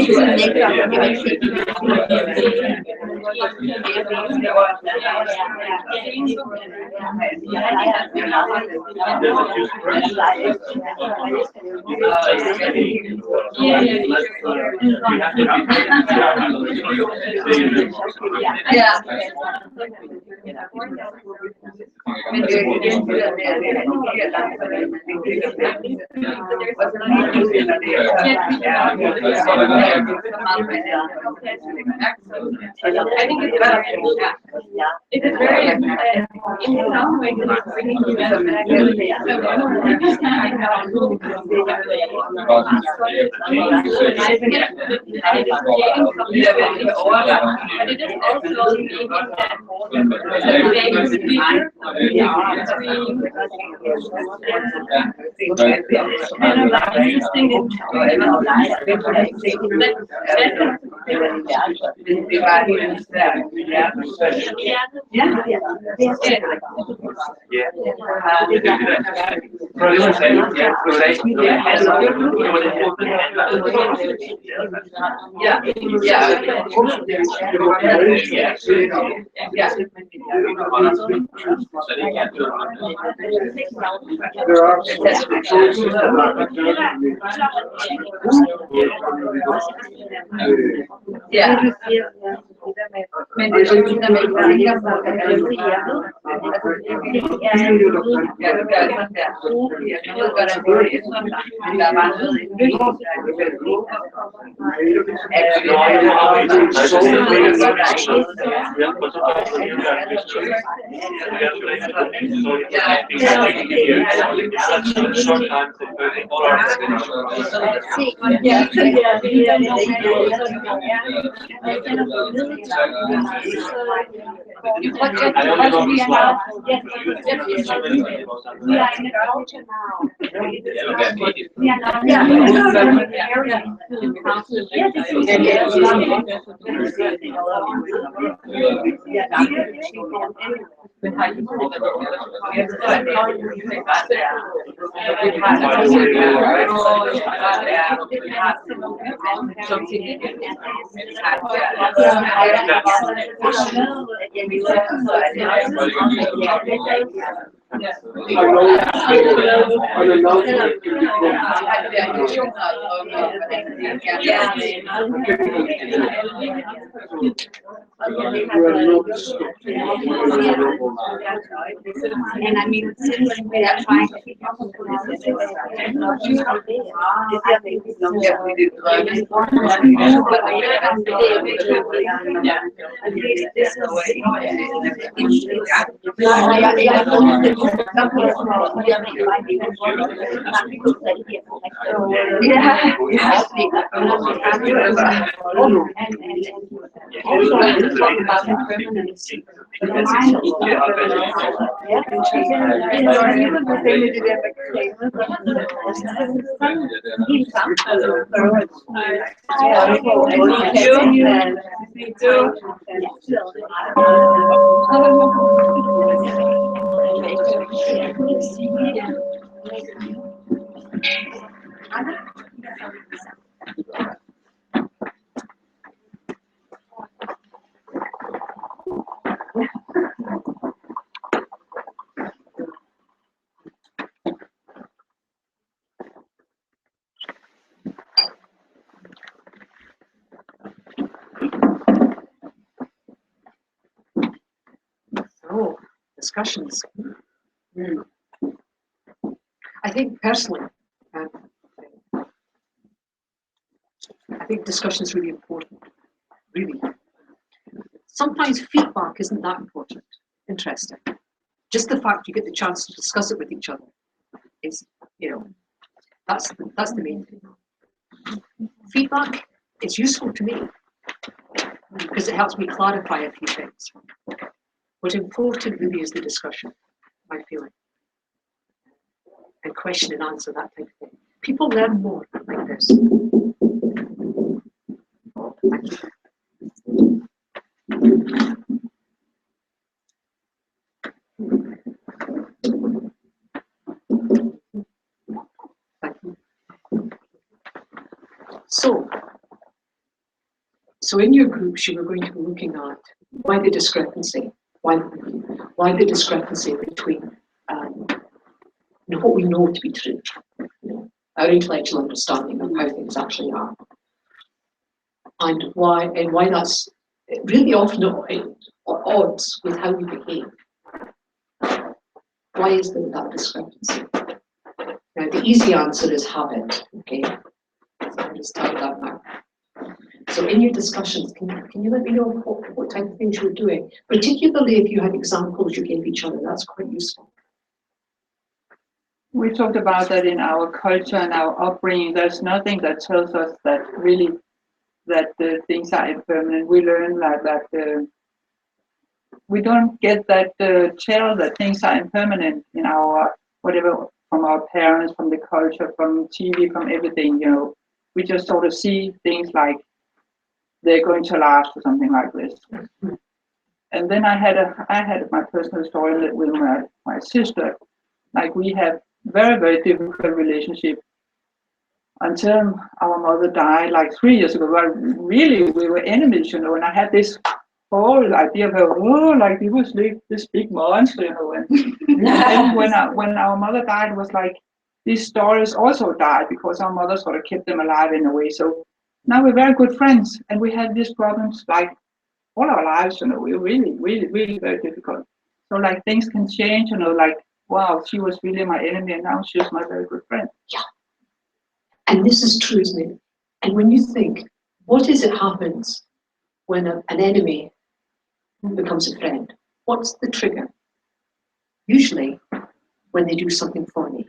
It is very in some way There are choices and I mean, since we are trying to keep up with impermanence. So, discussions. I think personally, I think discussion is really important. Really. Sometimes feedback isn't that important. Interesting. Just the fact you get the chance to discuss it with each other is, that's the main thing. Feedback is useful to me because it helps me clarify a few things. What's important really is the discussion, my feeling, and question and answer, that type of thing. People learn more like this. So, So in your groups, you were going to be looking at why the discrepancy, why the discrepancy between what we know to be true, our intellectual understanding of how things actually are, and why that's really often at odds with how we behave. Why is there that discrepancy? Now, the easy answer is habit. Okay, so I'll just tell you that now. So in your discussions, can you let me know what type of things you were doing? Particularly if you had examples you gave each other, that's quite useful. We talked about that in our culture and our upbringing. There's nothing that tells us that really that things are impermanent. We learn that we don't get that tell that things are impermanent in our whatever, from our parents, from the culture, from TV, from everything. We just sort of see things like they're going to last or something like this. And then I had my personal story with my sister. Like, we have very, very difficult relationship until our mother died like 3 years ago. Well, really, we were enemies, and I had this whole idea of her, like he was like this big monster, And when our mother died, it was like these stories also died because our mother sort of kept them alive in a way. So now we're very good friends, and we had these problems like all our lives. We're really, really, really very difficult. So like things can change. Like, wow, she was really my enemy, and now she's my very good friend. Yeah. And this is true, isn't it? And when you think, what is it happens when an enemy becomes a friend? What's the trigger? Usually, when they do something for me.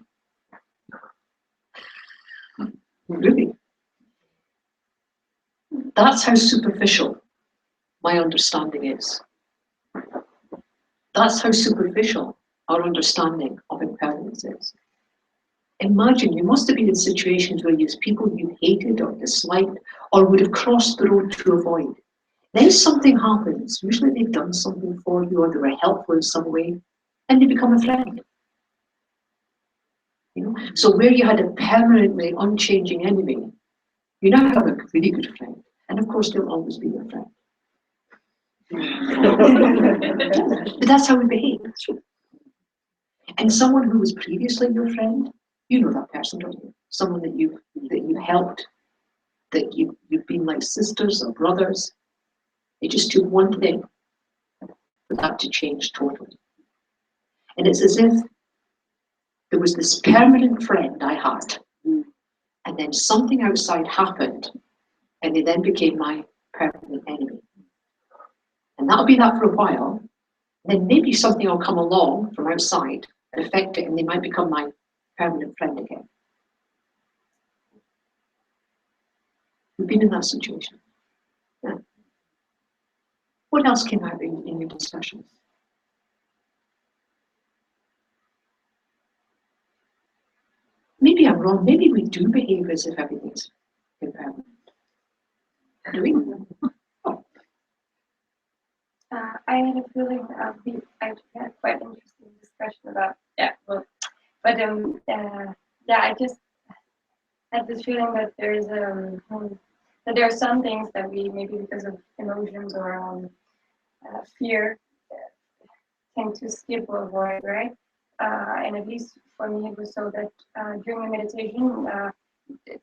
Really? That's how superficial my understanding is. That's how superficial our understanding of impermanence is. Imagine, you must have been in situations where there's people you hated or disliked or would have crossed the road to avoid. Then something happens. Usually they've done something for you or they were helpful in some way, and they become a friend. So where you had a permanently unchanging enemy, you now have a really good friend. And of course, they'll always be your friend. But that's how we behave. And someone who was previously your friend, you know that person, don't you? Someone that you helped, that you've been like sisters or brothers. It just took one thing for that to change totally. And it's as if there was this permanent friend I had, and then something outside happened, and they then became my permanent enemy. And that'll be that for a while. Then maybe something will come along from outside and affect it, and they might become my permanent friend again. We've been in that situation. Yeah. What else came out in your discussions? Maybe I'm wrong. Maybe we do behave as if everything's impermanent. Do we? Oh. I had a feeling we actually had quite an interesting discussion about I just had this feeling that that there are some things that we, maybe because of emotions or fear, tend to skip or avoid, right? And at least for me, it was so that during the meditation,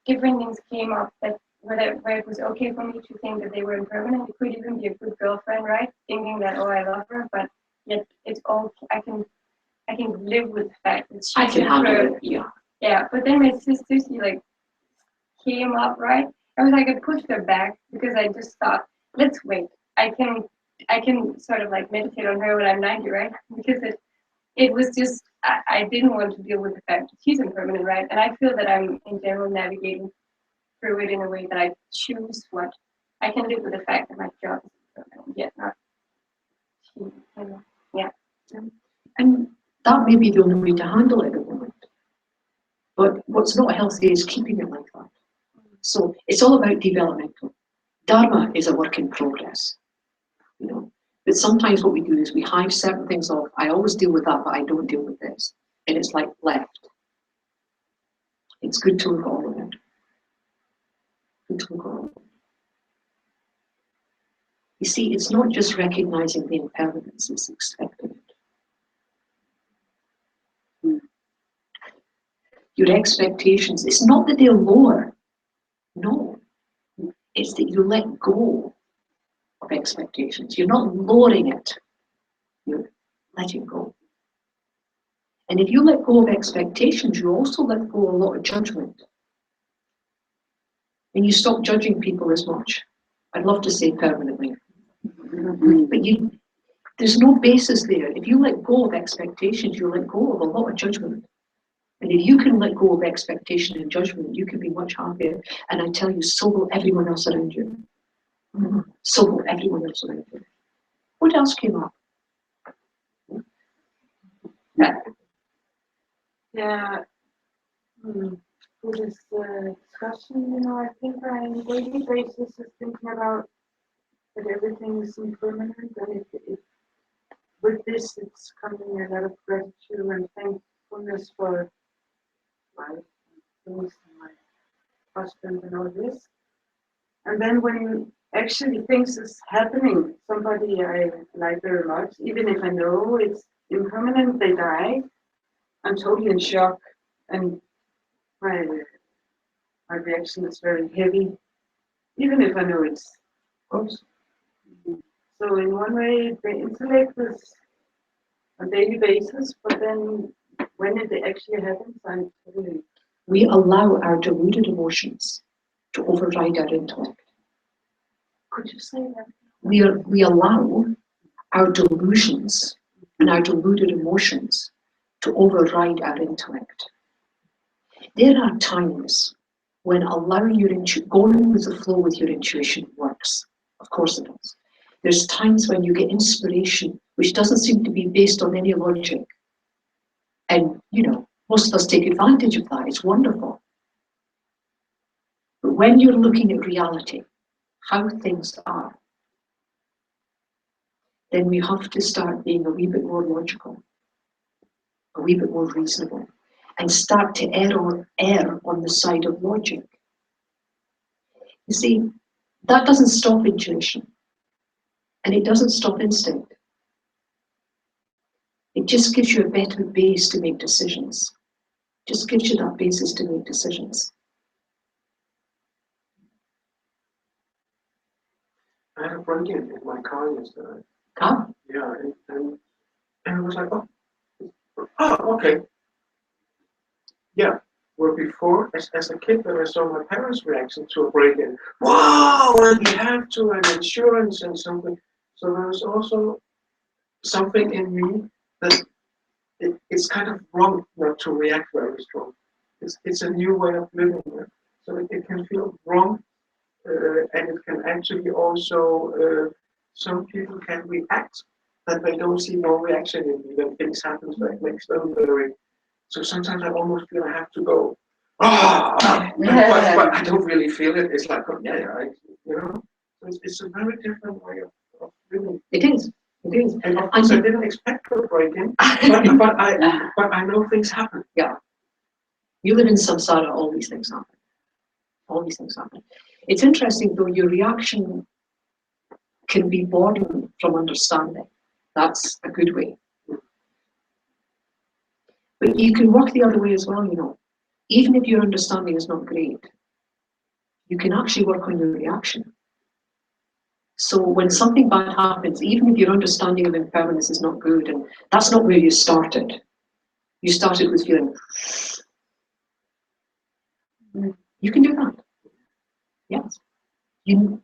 different things came up that where it was okay for me to think that they were impermanent. It could even be a good girlfriend, right? Thinking that, oh, I love her, but yet it's all I can live with the fact that she's impermanent. Yeah. But then my sister, she like came up, right? I was like, I pushed her back because I just thought, let's wait. I can sort of like meditate on her when I'm 90, right? Because it was just I didn't want to deal with the fact that she's impermanent, right? And I feel that I'm in general navigating through it in a way that I choose what I can live with the fact that my job is impermanent, yet not she. Yeah. And that may be the only way to handle it at the moment. But what's not healthy is keeping it like that. So it's all about developmental. Dharma is a work in progress. But sometimes what we do is we hive certain things off. I always deal with that, but I don't deal with this. And it's like left. It's good to look all of it. Good to look all of it. You see, it's not just recognizing the impermanence, it's accepting it. Your expectations, it's not that they're lower. No. It's that you let go of expectations. You're not lowering it. You're letting go. And if you let go of expectations, you also let go of a lot of judgment. And you stop judging people as much. I'd love to say permanently. But there's no basis there. If you let go of expectations, you let go of a lot of judgment. And if you can let go of expectation and judgment, you can be much happier. And I tell you, so will everyone else around you. So will everyone else around you. What else came up? Yeah. For this discussion, I think on a daily basis is thinking about that everything is impermanent, and if with this it's coming a lot of gratitude and thankfulness for life, things, and my husband and all this. And then when actually things is happening, somebody I like very much, even if I know it's impermanent, they die, I'm totally in shock, and my reaction is very heavy, even if I know it's gross. So in one way, the intellect is on a daily basis, but then when it actually happens, I'm totally... We allow our deluded emotions to override our intellect. Could you say that? We allow our delusions and our deluded emotions to override our intellect. There are times when allowing your going with the flow with your intuition works. Of course it does. There's times when you get inspiration which doesn't seem to be based on any logic. And, most of us take advantage of that. It's wonderful. But when you're looking at reality, how things are, then we have to start being a wee bit more logical, a wee bit more reasonable, and start to err on the side of logic. You see, that doesn't stop intuition, and it doesn't stop instinct. It just gives you a better base to make decisions. Just gives you that basis to make decisions. I had a break-in in my car yesterday. Car? Yeah, and it was like, okay. Yeah, where before, as a kid, when I saw my parents' reaction to a break-in, wow, and you have to, and insurance and something. So there was also something in me that it's kind of wrong not to react very strong. It's a new way of living. So it can feel wrong, and it can actually also, some people can react that they don't see no reaction in me when things happen, so it makes them very. So sometimes I almost feel I have to go, but I don't really feel it. It's like, So it's a very different way of living. It is. It is. And of course, I didn't expect to break in, but I know things happen. Yeah. You live in samsara, all these things happen. All these things happen. It's interesting though, your reaction can be born from understanding. That's a good way. But you can work the other way as well, Even if your understanding is not great, you can actually work on your reaction. So when something bad happens, even if your understanding of impermanence is not good, and that's not where you started with feeling, you can do that. Yes.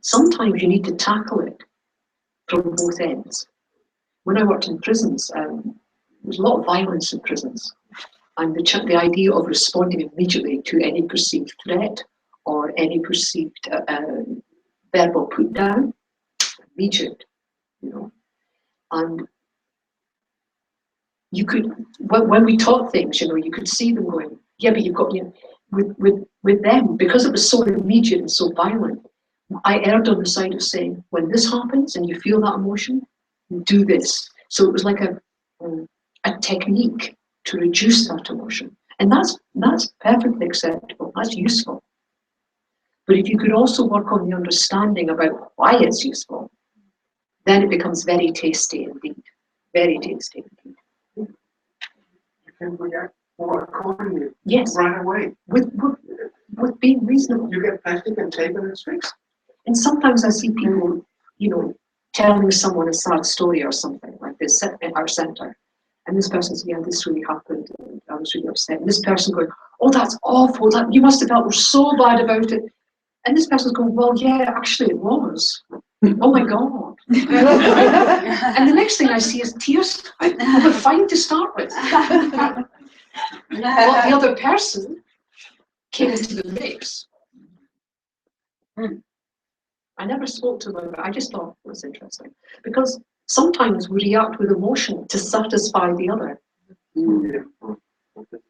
Sometimes you need to tackle it from both ends. When I worked in prisons, there's a lot of violence in prisons. And the idea of responding immediately to any perceived threat or any perceived verbal put down, immediate, And you could, when we taught things, you could see them going, yeah, but you've got, with them, because it was so immediate and so violent, I erred on the side of saying, when this happens and you feel that emotion, do this. So it was like a technique to reduce that emotion. And that's perfectly acceptable, that's useful. But if you could also work on the understanding about why it's useful, then it becomes very tasty indeed. Very tasty indeed. You can react more accordingly. Yes, Right away. with being reasonable. You get plastic and tape and it's fixed. And sometimes I see people, telling someone a sad story or something like this at our centre. And this person says, yeah, this really happened, and I was really upset. And this person going, oh, that's awful, you must have felt so bad about it. And this person's going, well, yeah, actually it was. Oh my God. And the next thing I see is tears. But fine to start with. Well, the other person came into the mix. I never spoke to them, but I just thought it was interesting. Because sometimes we react with emotion to satisfy the other.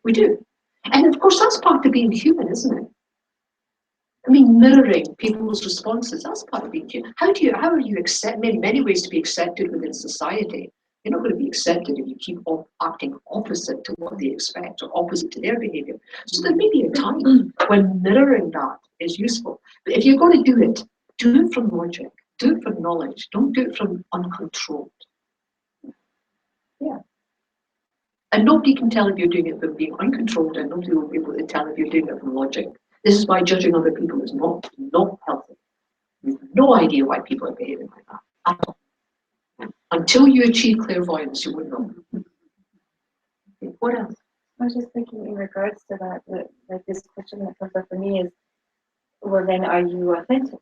We do. And of course, that's part of being human, isn't it? I mean, mirroring people's responses, that's part of being human. How are you accepted? Many ways to be accepted within society. You're not going to be accepted if you keep acting opposite to what they expect or opposite to their behavior. So there may be a time when mirroring that is useful. But if you're going to do it from logic, do it from knowledge, don't do it from uncontrolled. Yeah. And nobody can tell if you're doing it from being uncontrolled, and nobody will be able to tell if you're doing it from logic. This is why judging other people is not healthy. You have no idea why people are behaving like that at all. Until you achieve clairvoyance, you wouldn't know. Okay, what else? I was just thinking in regards to that, like this question that comes up for me is, well, then are you authentic?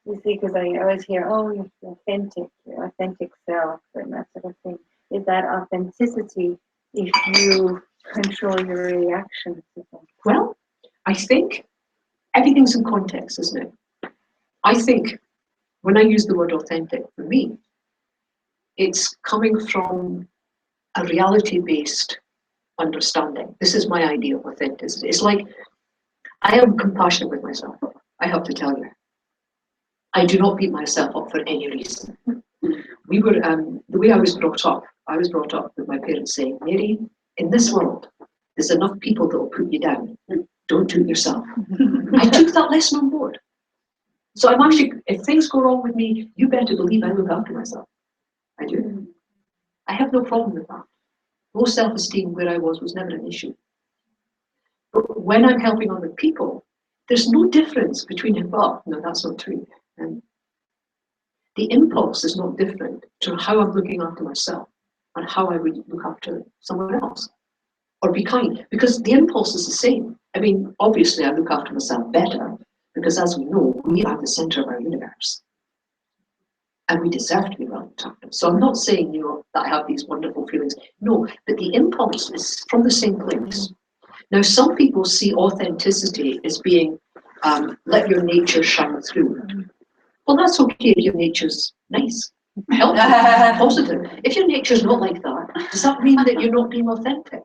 You see, because I always hear, oh, you're authentic, your authentic self, and that sort of thing. Is that authenticity if you control your reactions to things? Well, I think everything's in context, isn't it? I think when I use the word authentic, for me, it's coming from a reality-based understanding. This is my idea of authenticity. It's like, I am compassionate with myself, I have to tell you. I do not beat myself up for any reason. We were, the way I was brought up with my parents saying, Mary, in this world, there's enough people that will put you down. Don't do it yourself. I took that lesson on board. So I'm actually, if things go wrong with me, you better believe I look after myself. I do. I have no problem with that. Low self-esteem where I was never an issue. But when I'm helping other people, there's no difference between, well, no, that's not true. The impulse is not different to how I'm looking after myself and how I would look after someone else. Or be kind, because the impulse is the same. I mean, obviously I look after myself better, because as we know, we are the center of our universe. And we deserve to be well looked after. So I'm not saying, that I have these wonderful feelings. No, but the impulse is from the same place. Now, some people see authenticity as being, let your nature shine through. Well, that's okay if your nature's nice, healthy, positive. If your nature's not like that, does that mean that you're not being authentic?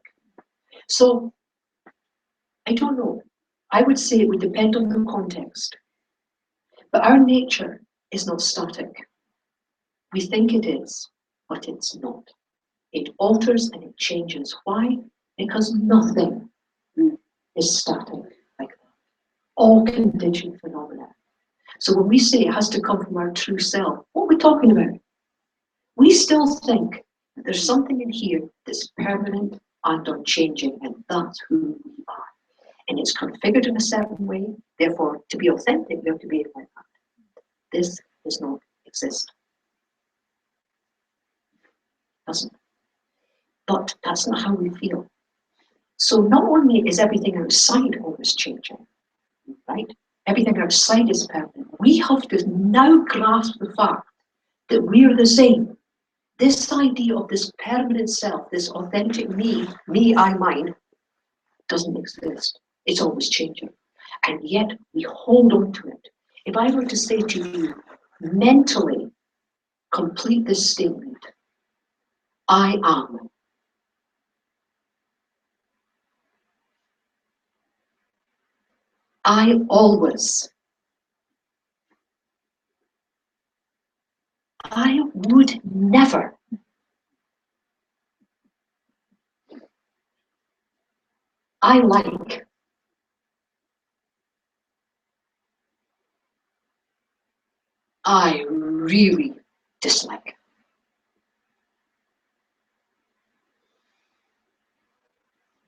So, I don't know. I would say it would depend on the context. But our nature is not static. We think it is, but it's not. It alters and it changes. Why? Because nothing is static like that. All contingent phenomena. So when we say it has to come from our true self, what are we talking about? We still think that there's something in here that's permanent and unchanging, and that's who we are. And it's configured in a certain way. Therefore, to be authentic, we have to behave like that. This does not exist. Doesn't. But that's not how we feel. So not only is everything outside always changing, right? Everything outside is permanent. We have to now grasp the fact that we're the same. This idea of this permanent self, this authentic me, I, mine, doesn't exist. It's always changing. And yet we hold on to it. If I were to say to you, mentally complete this statement, I am. I always. I would never. I like. I really dislike.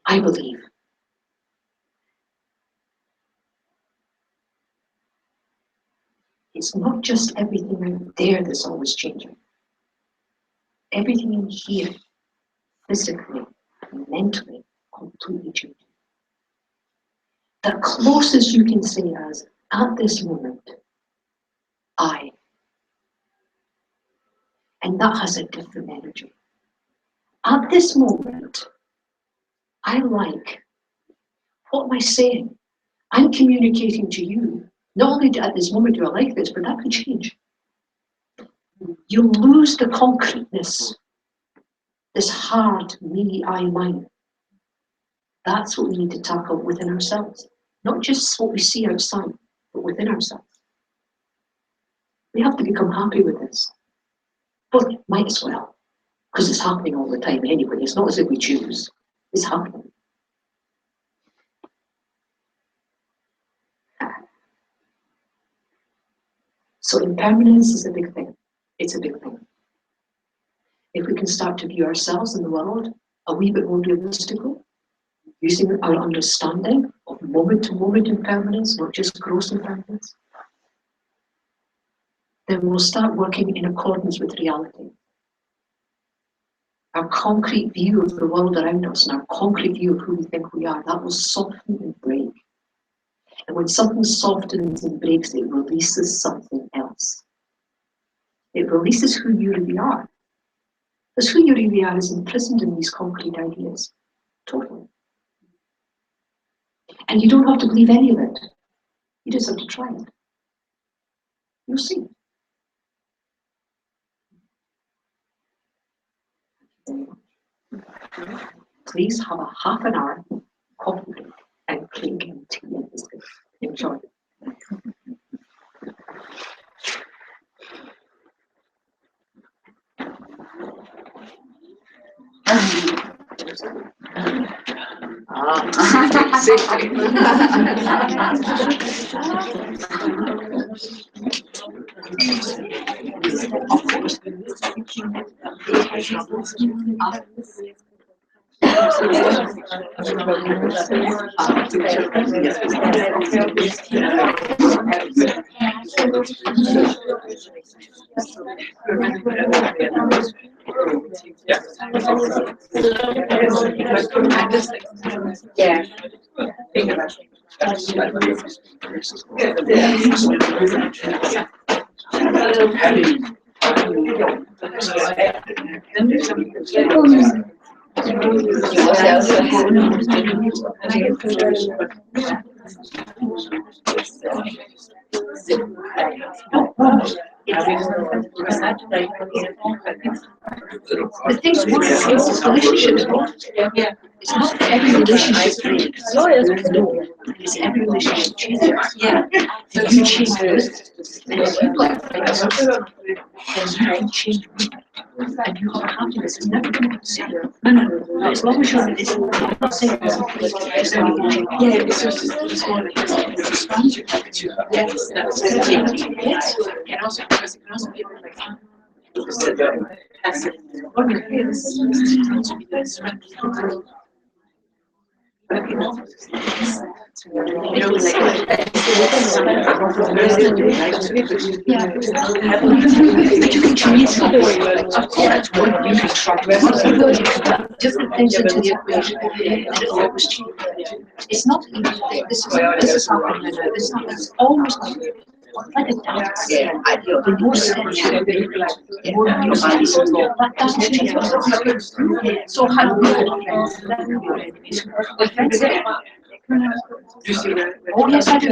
I believe it's not just everything out there that's always changing. Everything in here, physically, mentally, completely changing. The closest you can say as, at this moment, I. And that has a different energy. At this moment, I like. What am I saying? I'm communicating to you. Not only at this moment do I like this, but that could change. You lose the concreteness, this hard me, I, mine. That's what we need to tackle within ourselves. Not just what we see outside, but within ourselves. We have to become happy with this. But might as well, because it's happening all the time anyway. It's not as if we choose. It's happening. So impermanence is a big thing. It's a big thing. If we can start to view ourselves in the world a wee bit more realistically, using our understanding of moment-to-moment impermanence, not just gross impermanence, then we'll start working in accordance with reality. Our concrete view of the world around us and our concrete view of who we think we are, that will soften and break. And when something softens and breaks, it releases something else. It releases who you really are. Because who you really are is imprisoned in these concrete ideas. Totally. And you don't have to believe any of it. You just have to try it. You'll see. Please have a half an hour coffee break and cake and tea and biscuits. Enjoy. Yeah. The things work, it's relationships work. It's not every relationship breaks. No, it's every relationship changes. Yeah. So you change this. And if you've got friends, then you change with it. And you have happiness. It's never going to be the same. No. As long as you're in this, I'm not saying it's it's just one expands your attitude. Yes, that's it. Yes. And also, because it can also be like, passive. On your head, this tends to be the strength of the world. But it can also but you can change something. Of course, what you can try. Different things into the equation, and it always changes. It's not even this is happening. This is almost like a dance. The more steps you make, the more you see. That doesn't change. So how do you see that? Oh yes, I do.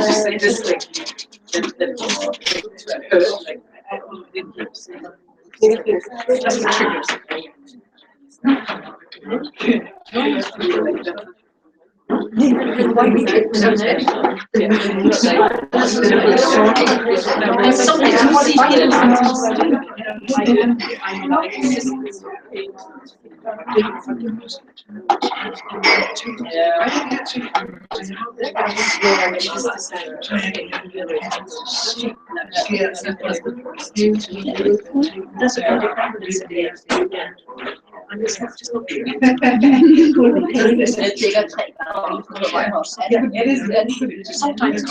Sometimes